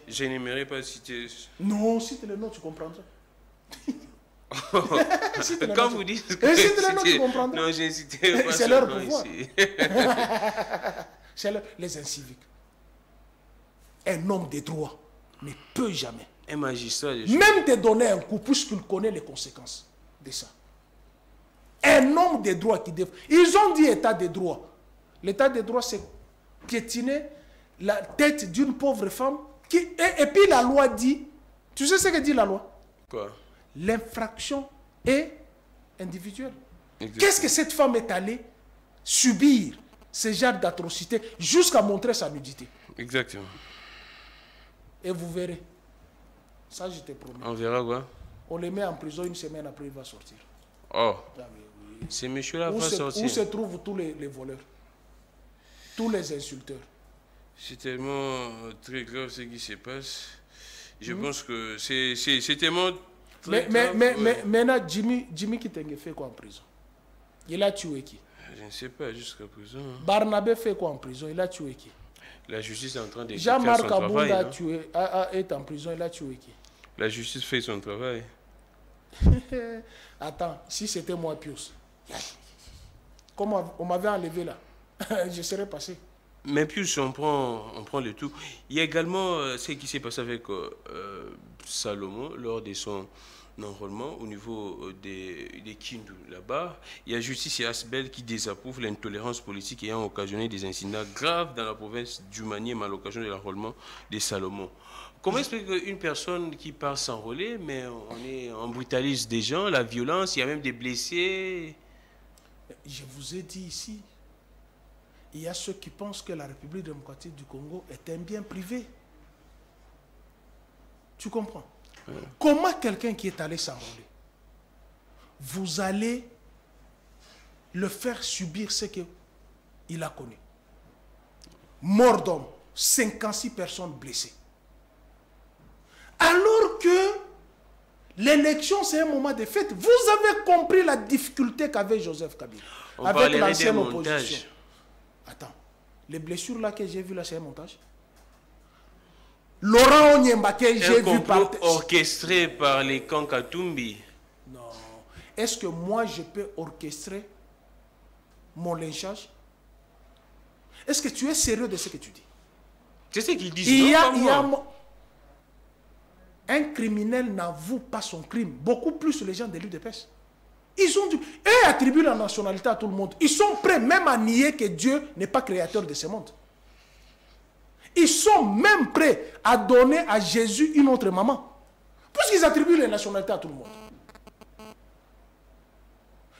Je n'aimerais pas citer... Non, cite le nom, tu comprendras. Quand vous dites que cite le nom, tu comprendras. Non, j'ai cité pas c'est leur pouvoir. C'est les inciviques. Un homme de droit ne peut jamais. Un magistrat. Même te donner un coup, puisqu'il connaît les conséquences de ça. Un homme de droit qui défend. Ils ont dit état de droit. L'état de droit, c'est piétiner la tête d'une pauvre femme. Et puis la loi dit, tu sais ce que dit la loi? Quoi? L'infraction est individuelle. Qu'est-ce que cette femme est allée subir, ce genre d'atrocité, jusqu'à montrer sa nudité? Exactement. Et vous verrez. Ça, je te promets. On verra quoi? On les met en prison, une semaine après, il va sortir. Oh. Ces messieurs-là vont sortir. Où se trouvent tous les voleurs? Tous les insulteurs? C'est tellement très grave ce qui se passe. Je pense que c'est tellement très grave. Mais maintenant, Jimmy Kitenge fait quoi en prison? Il a tué qui? Je ne sais pas jusqu'à présent. Barnabé fait quoi en prison? Il a tué qui? La justice est en train de faire son Jean-Marc travail. Abounda est en prison, il a tué qui? La justice fait son travail. Attends, si c'était moi, Pius, comment on m'avait enlevé là? Je serais passé. Mais Pius, on prend le tout. Il y a également ce qui s'est passé avec Salomon lors de son enrôlement au niveau des Kindu là-bas. Il y a Justice et Asbel qui désapprouvent l'intolérance politique ayant occasionné des incidents graves dans la province du Manième à l'occasion de l'enrôlement de Salomon. Comment expliquer qu'une personne qui part s'enrôler, mais on brutalise des gens, la violence, il y a même des blessés? Je vous ai dit ici, il y a ceux qui pensent que la République démocratique du Congo est un bien privé. Tu comprends? Ouais. Comment quelqu'un qui est allé s'enrôler, vous allez le faire subir ce qu'il a connu? morts d'hommes, 56 personnes blessées. Alors que l'élection, c'est un moment de fête. Vous avez compris la difficulté qu'avait Joseph Kabila avec l'ancienne opposition. Attends, les blessures là que j'ai vues là, c'est un montage. Laurent Onyemba que j'ai vu par... orchestré par les camps Katumbi. Non. Est-ce que moi je peux orchestrer mon lynchage? Est-ce que tu es sérieux de ce que tu dis? C'est ce qu'ils disent. Un criminel n'avoue pas son crime. Beaucoup plus les gens de l'UDPS. Ils ont dû... Et attribuent la nationalité à tout le monde. Ils sont prêts même à nier que Dieu n'est pas créateur de ce monde. Ils sont même prêts à donner à Jésus une autre maman. Puisqu'ils attribuent la nationalité à tout le monde.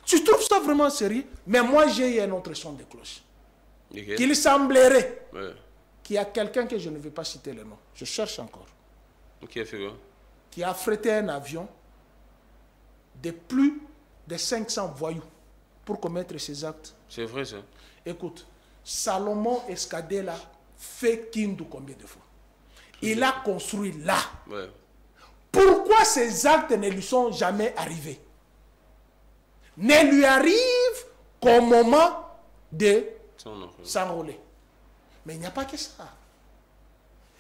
Tu trouves ça vraiment sérieux? Mais moi, j'ai eu un autre son de cloche. Okay. Qu'il semblerait qu'il y a quelqu'un que je ne vais pas citer le nom. Je cherche encore. Okay, qui a affrété un avion de plus de 500 voyous pour commettre ces actes. C'est vrai ça. Écoute, Salomon Escadela fait Kindu combien de fois? Il a construit là. Ouais. Pourquoi ces actes ne lui sont jamais arrivés? Ne lui arrivent qu'au moment de s'enrôler. Mais il n'y a pas que ça.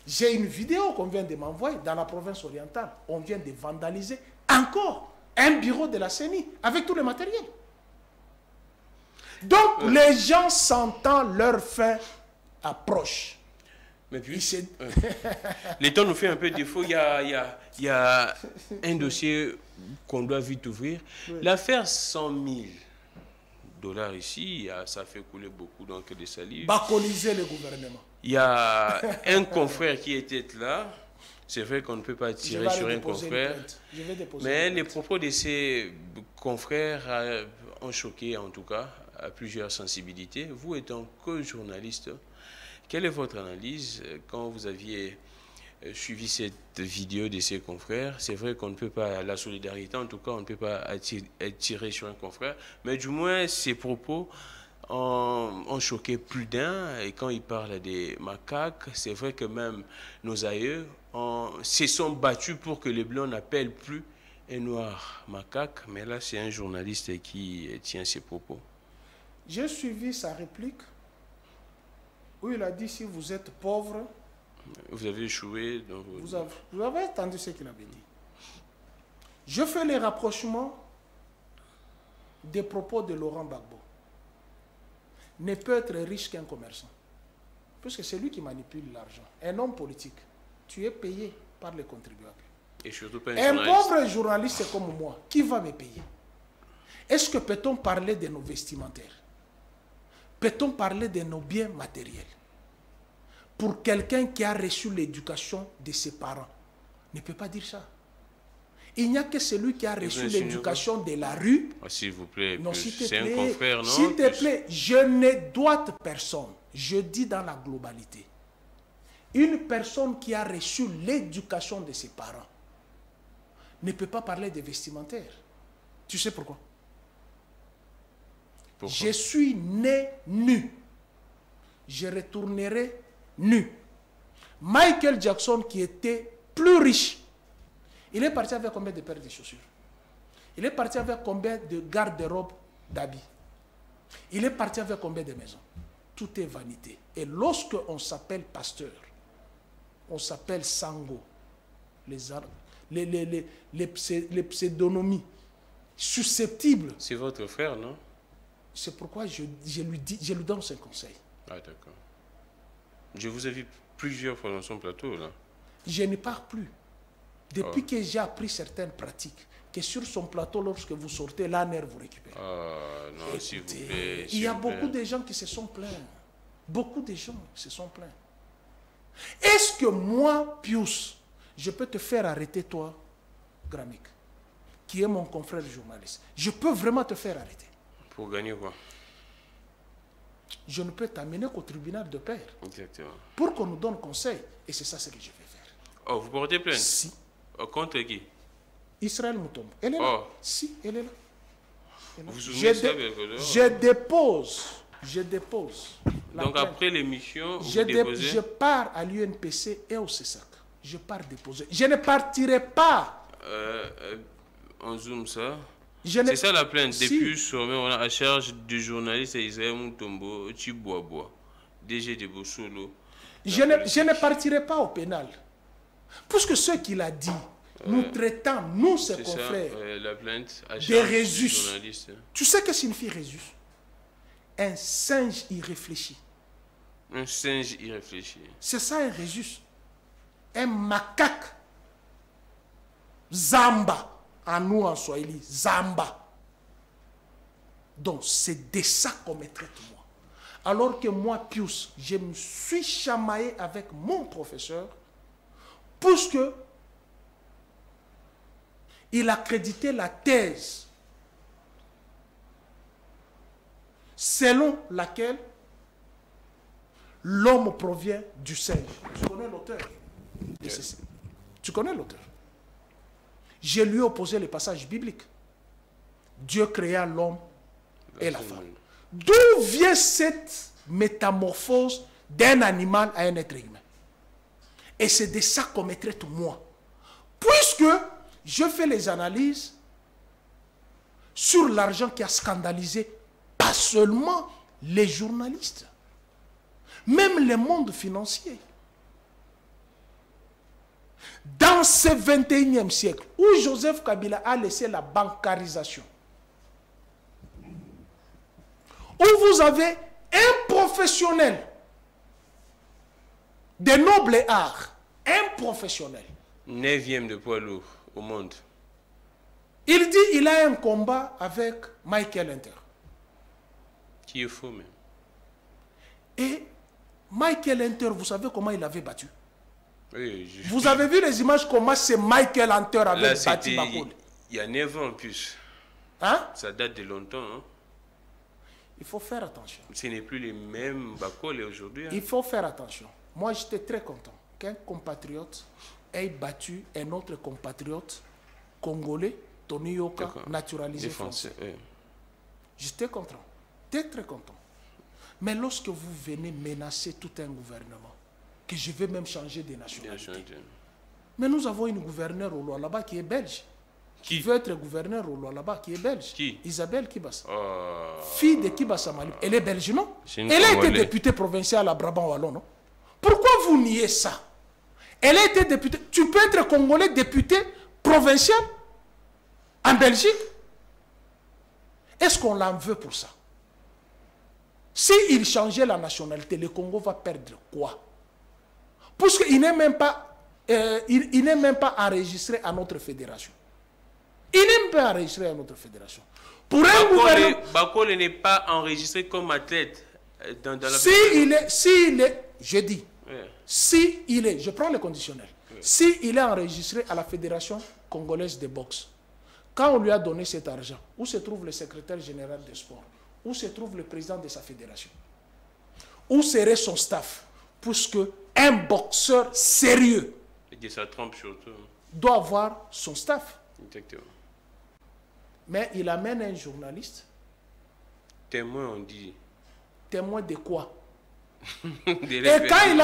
J'ai une vidéo qu'on vient de m'envoyer dans la province orientale. On vient de vandaliser encore un bureau de la CENI avec tout le matériel. Donc les gens sentant leur fin approche. Mais puis, le temps nous fait un peu défaut. Il y a un dossier qu'on doit vite ouvrir. Oui. L'affaire 100 000 $ ici, ça fait couler beaucoup donc, de salive. Bacoliser le gouvernement. Il y a un confrère qui était là. C'est vrai qu'on ne peut pas tirer sur un confrère. Mais les propos de ces confrères ont choqué en tout cas à plusieurs sensibilités. Vous étant que journaliste, quelle est votre analyse quand vous aviez suivi cette vidéo de ces confrères? C'est vrai qu'on ne peut pas, la solidarité en tout cas, on ne peut pas tirer sur un confrère, mais du moins ces propos ont choqué plus d'un. Et quand ils parlent des macaques, c'est vrai que même nos aïeux se sont battus pour que les Blancs n'appellent plus un noir macaque. Mais là, c'est un journaliste qui tient ces propos. J'ai suivi sa réplique où il a dit si vous êtes pauvre... Vous avez échoué. Donc vous avez entendu ce qu'il avait dit. Je fais les rapprochements des propos de Laurent Gbagbo. Ne peut être riche qu'un commerçant. Puisque c'est lui qui manipule l'argent. Un homme politique, tu es payé par les contribuables. Et surtout pas un pauvre journaliste comme moi, qui va me payer? Est-ce que peut-on parler de nos vestimentaires? Peut-on parler de nos biens matériels? Pour quelqu'un qui a reçu l'éducation de ses parents, ne peut pas dire ça. Il n'y a que celui qui a reçu l'éducation de la rue. S'il vous plaît, non, c'est un confrère, non? S'il te plaît, je ne doite personne. Je dis dans la globalité. Une personne qui a reçu l'éducation de ses parents ne peut pas parler de vestimentaires. Tu sais pourquoi? Je suis né nu. Je retournerai nu. Michael Jackson, qui était plus riche, il est parti avec combien de paires de chaussures? Il est parti avec combien de garde-robes d'habits? Il est parti avec combien de maisons? Tout est vanité. Et lorsque on s'appelle pasteur, on s'appelle Sango, les pseudonymies susceptibles. C'est votre frère, non? C'est pourquoi je lui donne ce conseil. Ah, d'accord. Je vous ai vu plusieurs fois dans son plateau, là. Je ne pars plus. Depuis que j'ai appris certaines pratiques, que sur son plateau, lorsque vous sortez, l'ANR vous récupère. Ah, non, s'il vous plaît. Il y a beaucoup de gens qui se sont plaints. Beaucoup de gens se sont plaints. Est-ce que moi, Pius, je peux te faire arrêter, toi, Gramik, qui est mon confrère journaliste? Je peux vraiment te faire arrêter. Pour gagner quoi? Je ne peux t'amener qu'au tribunal de paix. Exactement. Pour qu'on nous donne conseil. Et c'est ça ce que je vais faire. Oh, vous portez plainte? Si. Contre qui? Israël Mutombo. Elle est là. Si, elle est là. Vous souvenez ça, je dépose Donc après l'émission, je pars à l'UNPC et au CESAC. Je pars déposer. Je ne partirai pas. On zoome ça. C'est ça la plainte. Depuis on a à charge du journaliste Israël Moutombo, Chiboaboa, DG de Bossolo. Je ne partirai pas au pénal. Puisque ce qu'il a dit, nous traitons, nous, ses confrères, la plainte à des Résus. Journalistes. Tu sais que signifie Résus? Un singe irréfléchi. Un singe irréfléchi. C'est ça un Résus. Un macaque. Zamba. En nous, en Swahili, Zamba. Donc, c'est de ça qu'on me traite, moi. Alors que moi, Pius, je me suis chamaillé avec mon professeur, puisque il a crédité la thèse selon laquelle l'homme provient du singe. Tu connais l'auteur? Tu connais l'auteur? Je lui ai opposé les passages bibliques. Dieu créa l'homme et la femme. D'où vient cette métamorphose d'un animal à un être humain? Et c'est de ça qu'on me traite moi. Puisque je fais les analyses sur l'argent qui a scandalisé pas seulement les journalistes, même le monde financier. Dans ce 21e siècle, où Joseph Kabila a laissé la bancarisation, où vous avez un professionnel de nobles arts, un professionnel. 9e de poids lourd au monde. Il dit qu'il a un combat avec Michael Hunter. Qui est faux même. Et Michael Hunter, vous savez comment il avait battu? Oui, vous avez vu les images comment c'est Michael Hunter avait battu Bakole? Il y a 9 ans en plus. Hein? Ça date de longtemps. Hein? Il faut faire attention. Ce n'est plus les mêmes Bakole aujourd'hui. Hein? Il faut faire attention. Moi, j'étais très content qu'un compatriote ait battu un autre compatriote congolais, Tony Yoka, naturalisé français. Oui. J'étais content. J'étais très content. Mais lorsque vous venez menacer tout un gouvernement, que je vais même changer de nationalité. Mais nous avons une gouverneure au Lualaba qui est belge. Qui veut être gouverneur au Lualaba qui est belge. Qui? Isabelle Kibassa. Fille de Kibassa Mali. Elle est belge, non? Elle a été députée provinciale à Brabant-Wallon, non? Pourquoi vous niez ça? Elle a été députée. Tu peux être congolais député provincial en Belgique? Est-ce qu'on l'en veut pour ça? S'il changeait la nationalité, le Congo va perdre quoi? Puisqu'il n'est même pas, il n'est même pas enregistré à notre fédération. Il n'est même pas enregistré à notre fédération. Pour un gouvernement... Bakole n'est pas enregistré comme athlète dans la s'il est, je dis, s'il est, je prends le conditionnel, s'il est enregistré à la Fédération congolaise de boxe, quand on lui a donné cet argent, où se trouve le secrétaire général des sports? Où se trouve le président de sa fédération? Où serait son staff? Puisque un boxeur sérieux doit avoir son staff. Exactement. Mais il amène un journaliste. Témoin, on dit. Témoin de quoi? Et quand il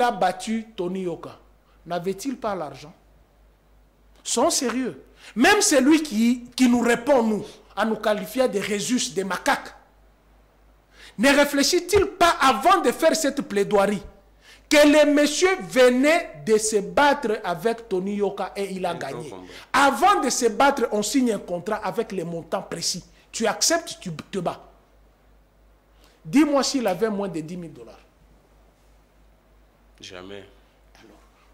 a battu Tony Yoka, n'avait-il pas l'argent? Sont sérieux. Même celui qui nous répond, nous, à nous qualifier de Résus, de macaques, ne réfléchit-il pas avant de faire cette plaidoirie que le monsieur venait de se battre avec Tony Yoka et il a gagné. Avant de se battre, on signe un contrat avec les montants précis. Tu acceptes, tu te bats. Dis-moi s'il avait moins de 10 000 $. Jamais.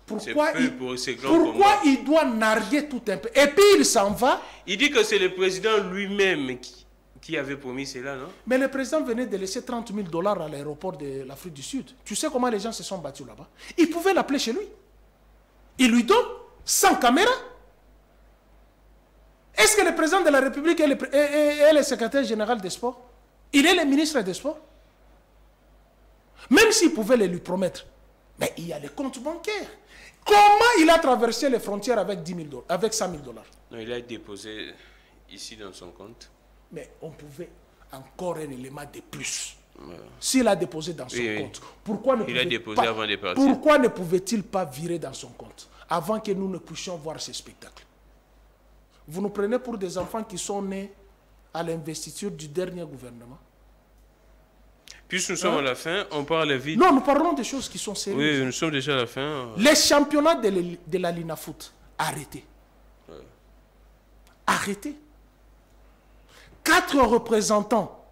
Pourquoi il doit narguer tout un peu? Et puis il s'en va. Il dit que c'est le président lui-même qui avait promis cela, non? Mais le président venait de laisser 30 000 $ à l'aéroport de l'Afrique du Sud. Tu sais comment les gens se sont battus là-bas? Il pouvait l'appeler chez lui. Il lui donne sans caméra. Est-ce que le président de la République est le secrétaire général des sports? Il est le ministre des sports? Même s'il pouvait le lui promettre. Mais il y a les comptes bancaires. Comment il a traversé les frontières avec 10 000 $, avec 100 000 $? Non, il a déposé ici dans son compte. Mais on pouvait encore un élément de plus. S'il a déposé dans son compte, pourquoi ne pouvait-il pas virer dans son compte avant que nous ne puissions voir ces spectacles? Vous nous prenez pour des enfants qui sont nés à l'investiture du dernier gouvernement. Puisque nous sommes à la fin, on parle vite. Non, nous parlons des choses qui sont sérieuses. Oui, nous sommes déjà à la fin. Les championnats de la Linafoot, arrêtez. Arrêtez. 4 représentants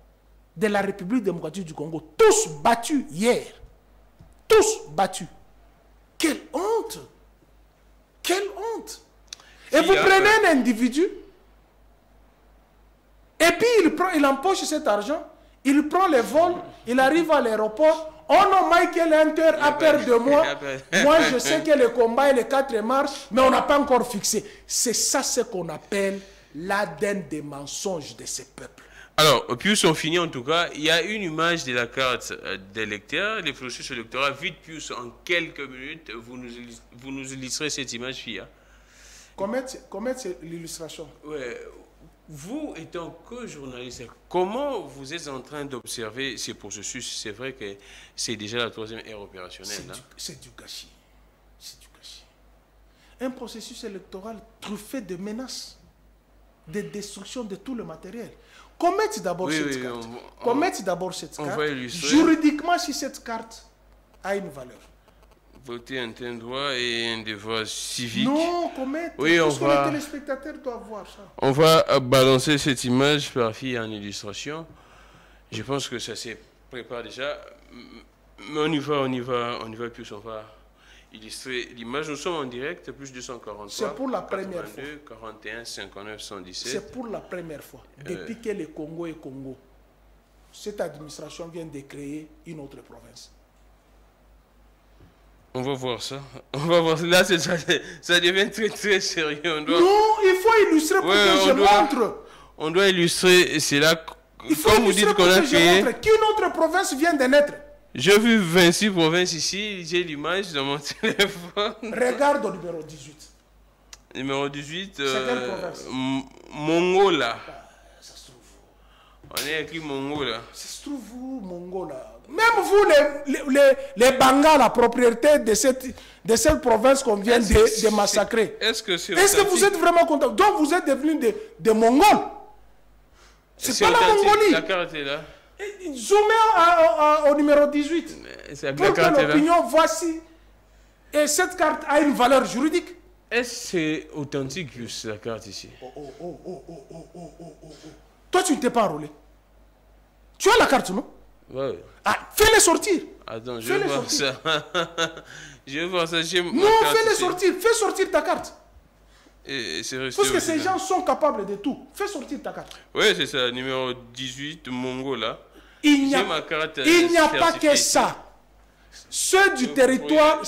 de la République démocratique du Congo, tous battus hier. Tous battus. Quelle honte! Quelle honte! Et vous prenez un individu, et puis il empoche cet argent, il prend les vols, il arrive à l'aéroport. Oh non, Michael Hunter a peur de moi. Moi, je sais que le combat est le 4 mars, mais on n'a pas encore fixé. C'est ça ce qu'on appelle l'ADN des mensonges de ces peuples. Alors, Pius, on finit en tout cas. Il y a une image de la carte d'électeur, les processus électoraux. Vite, Pius, en quelques minutes, vous nous illustrez cette image, FIA. Comment c'est l'illustration? Ouais. Vous, étant que journaliste, comment vous êtes en train d'observer ces processus? C'est vrai que c'est déjà la 3e ère opérationnelle. C'est du gâchis. C'est du gâchis. Un processus électoral truffé de menaces, de destruction de tout le matériel. Commettez d'abord cette carte. Commettez d'abord cette carte. Juridiquement, si cette carte a une valeur. Voter un droit et un devoir civique. Non, commettez. Oui, parce que les téléspectateurs doivent voir ça. On va balancer cette image par fille en illustration. Je pense que ça se prépare déjà. Mais on y va plus, on va illustrer l'image. Nous sommes en direct, plus 243. C'est pour la première 82, fois. 41, 59, 117. C'est pour la première fois. Depuis que le Congo est Congo, cette administration vient de créer une autre province. On va voir ça. On va voir. Là, ça devient très, très sérieux. On doit... Non, il faut illustrer pour que je montre. On doit illustrer. C'est là, il faut comme vous dites qu'on a créé... Qu'une autre province vient de naître. J'ai vu 26 provinces ici. J'ai l'image dans mon téléphone. Regarde au numéro 18. Numéro 18. C'est quelle province? Mongola. Ça se trouve où? On est écrit Mongola. Ça se trouve où, Mongola? Même vous, les Bangas, la propriété de cette province qu'on vient de massacrer. Est-ce que vous êtes vraiment content? Donc vous êtes devenus des Mongols. C'est pas la Mongolie. La carte est là. Zoomez au numéro 18. Pour que l'opinion voit si cette carte a une valeur juridique. Est-ce que c'est authentique, la carte ici? Toi, tu ne t'es pas enrôlé. Tu as la carte, non? Ouais. Ah, fais-les sortir. Attends, je vais voir ça. Je vais voir ça. Non, fais-les sortir. Fais sortir ta carte. Parce que ces gens sont capables de tout. Fais sortir ta carte. Oui, c'est ça. Numéro 18, Mongola. Il n'y a pas que ça. Ceux du territoire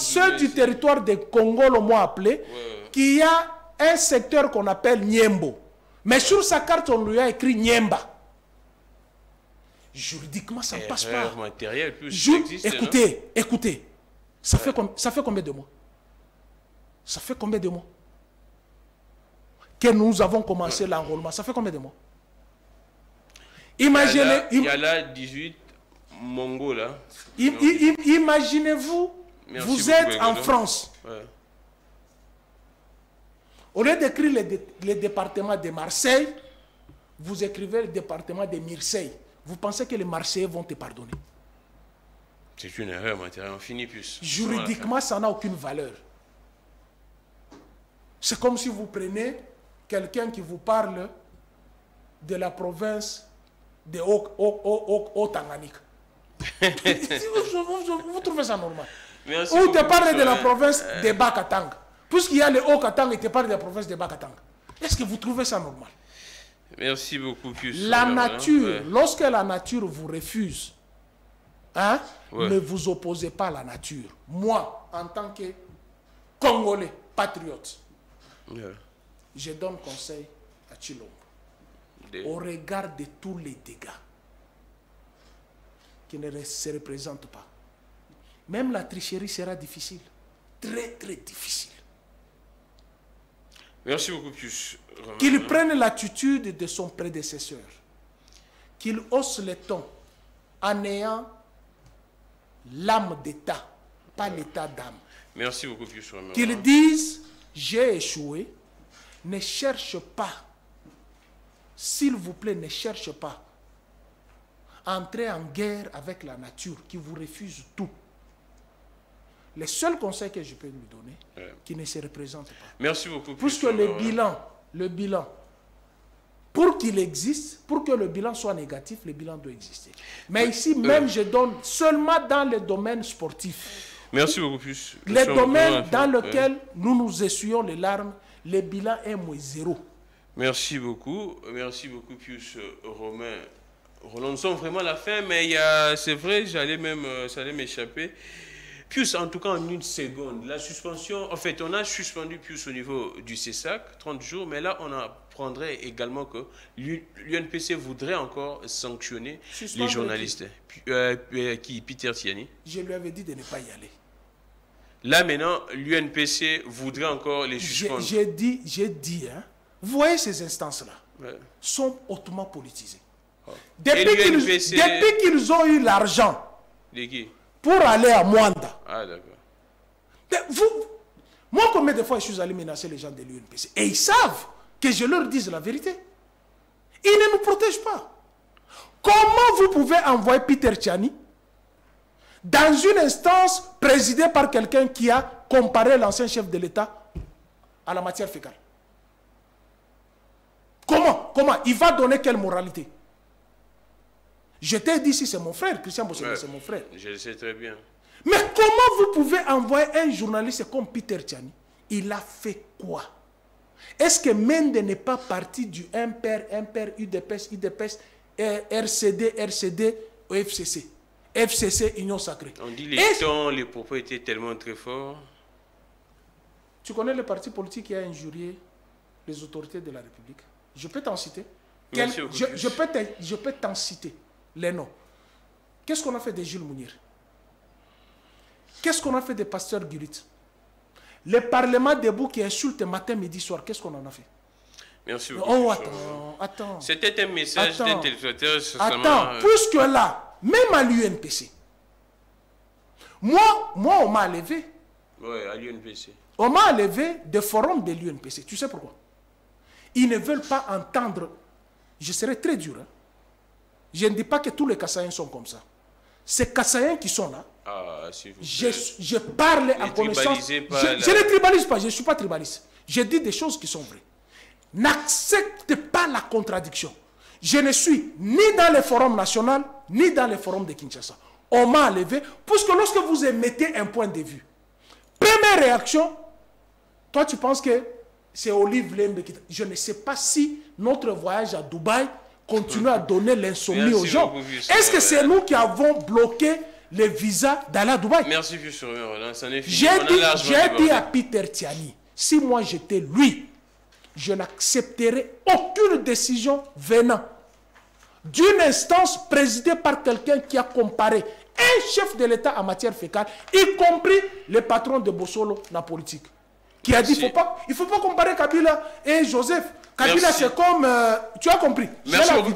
de Congo, le mot appelé, qui a un secteur qu'on appelle Niembo. Mais sur sa carte, on lui a écrit Niemba. Juridiquement, ça ne passe pas. Matériel, Écoutez. Ça fait combien de mois? Ça fait combien de mois que nous avons commencé l'enrôlement? Ça fait combien de mois? Imaginez. Il y a là 18 Mongols. Imaginez-vous, vous êtes en France. Ouais. Au lieu d'écrire le département de Marseille, vous écrivez le département de Marseille. Vous pensez que les Marseillais vont te pardonner? C'est une erreur matérielle, on finit plus. Juridiquement, ça n'a aucune valeur. C'est comme si vous prenez quelqu'un qui vous parle de la province de Haut-Tanganyika. Vous trouvez ça normal? Ou te parle de la province de Bas-Katanga. Puisqu'il y a le Haut-Katanga, il te parle de la province de Bas-Katanga. Est-ce que vous trouvez ça normal? Merci beaucoup, Pius. La nature, lorsque la nature vous refuse, ne vous opposez pas à la nature. Moi, en tant que Congolais, patriote, je donne conseil à Tshilombo. Au regard de tous les dégâts qui ne se représentent pas, même la tricherie sera difficile. Très, très difficile. Merci beaucoup, Pius. Qu'il prenne l'attitude de son prédécesseur. Qu'il hausse le ton en ayant l'âme d'État, pas l'état d'âme. Merci beaucoup, Pius Romain. Qu'ils disent, j'ai échoué, ne cherche pas, s'il vous plaît, ne cherche pas à entrer en guerre avec la nature qui vous refuse tout. Les seuls conseils que je peux lui donner, qui ne se représentent pas. Merci beaucoup. Puisque le bilan, pour qu'il existe, pour que le bilan soit négatif, le bilan doit exister. Mais ici, même, je donne seulement dans les domaines sportifs. Merci beaucoup, Pius. Les domaines dans lesquels nous nous essuyons les larmes, le bilan est moins 0. Merci beaucoup, Pius Romain. Roland, nous sommes vraiment à la fin, mais c'est vrai, ça allait m'échapper. Pius, en tout cas, en une seconde, la suspension, en fait, on a suspendu Pius au niveau du CESAC, 30 jours, mais là, on apprendrait également que l'UNPC voudrait encore sanctionner les journalistes. Peter Tiani. Je lui avais dit de ne pas y aller. Là, maintenant, l'UNPC voudrait encore les suspendre. J'ai dit, hein, vous voyez ces instances-là, sont hautement politisées. Oh. Depuis qu'ils ont eu l'argent pour aller à Mwanda. Ah, d'accord. Moi, combien de fois je suis allé menacer les gens de l'UNPC? Et ils savent que je leur dise la vérité. Ils ne nous protègent pas. Comment vous pouvez envoyer Peter Tiani dans une instance présidée par quelqu'un qui a comparé l'ancien chef de l'État à la matière fécale? Comment? Il va donner quelle moralité? Je t'ai dit, si c'est mon frère, Christian Bossé, c'est mon frère. Je le sais très bien. Mais comment vous pouvez envoyer un journaliste comme Peter Tiani? Il a fait quoi? Est-ce que Mende n'est pas parti du MPR, UDPS, RCD, au FCC? FCC, Union Sacrée. On dit les temps, les propos étaient tellement très forts. Tu connais le parti politique qui a injurié les autorités de la République? Je peux t'en citer. Je peux t'en citer les noms. Qu'est-ce qu'on a fait de Jules Mounir? Qu'est-ce qu'on a fait de Pasteur Gurit? Le Parlement debout qui insulte matin, midi, soir, qu'est-ce qu'on en a fait? Merci beaucoup. Oh, attends. C'était un message d'un téléspectateur. Attends, puisque là, même à l'UNPC, moi, on m'a enlevé. Oui, à l'UNPC. On m'a enlevé des forums de l'UNPC. Tu sais pourquoi? Ils ne veulent pas entendre. Je serai très dur. Hein? Je ne dis pas que tous les Kassaïens sont comme ça. Ces Kassaïens qui sont là, je parle en connaissance. Je ne tribalise pas, je ne suis pas tribaliste. Je dis des choses qui sont vraies. N'accepte pas la contradiction. Je ne suis ni dans les forums nationaux, ni dans les forums de Kinshasa. On m'a enlevé, puisque lorsque vous émettez un point de vue, première réaction, toi tu penses que c'est Olive Lembe qui... Je ne sais pas si notre voyage à Dubaï continue à donner l'insomnie aux gens. Est-ce que c'est nous qui avons bloqué les visas d'aller à Dubaï? Merci, Pius Romain. J'ai dit à Peter Tiani, si moi j'étais lui, je n'accepterais aucune décision venant d'une instance présidée par quelqu'un qui a comparé un chef de l'État en matière fécale, y compris le patron de Bossolo, la politique, qui a dit il ne faut pas comparer Kabila et Joseph. Kabila, c'est comme... tu as compris. Merci beaucoup.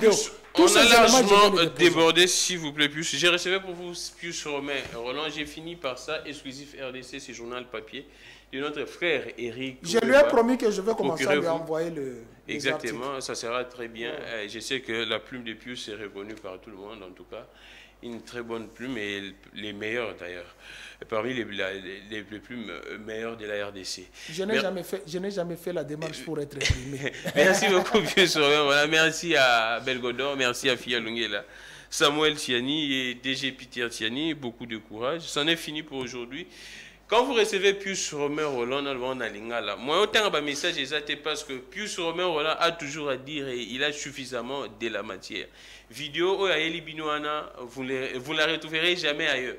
On a largement débordé, s'il vous plaît, Pius. J'ai reçu pour vous, Pius Romain. Roland, j'ai fini par ça. Exclusif RDC, c'est journal papier de notre frère Eric. Je lui ai promis que je vais commencer à lui envoyer le... Exactement, ça sera très bien. Je sais que la plume de Pius est reconnue par tout le monde, en tout cas. Une très bonne plume, et les meilleures d'ailleurs, parmi les plumes meilleures de la RDC. Je n'ai jamais fait la démarche pour être imprimé. Merci beaucoup, Pius Romain. Voilà, merci à Belgodor, merci à Fia Lungela, Samuel Tiani et DG Peter Tiani. Beaucoup de courage. C'en est fini pour aujourd'hui. Quand vous recevez Pius Romain Roland, moi, autant un message exact parce que Pius Romain Roland a toujours à dire et il a suffisamment de la matière. Vidéo, vous ne la retrouverez jamais ailleurs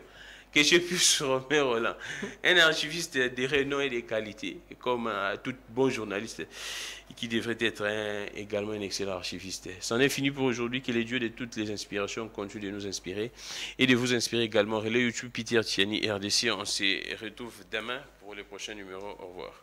que chez Pius Romain Roland. Un archiviste de renom et de qualité, comme tout bon journaliste qui devrait être également un excellent archiviste. C'en est fini pour aujourd'hui. Que les dieux de toutes les inspirations continuent de nous inspirer et de vous inspirer également. Relais YouTube Peter Tiani RDC. On se retrouve demain pour le prochain numéro. Au revoir.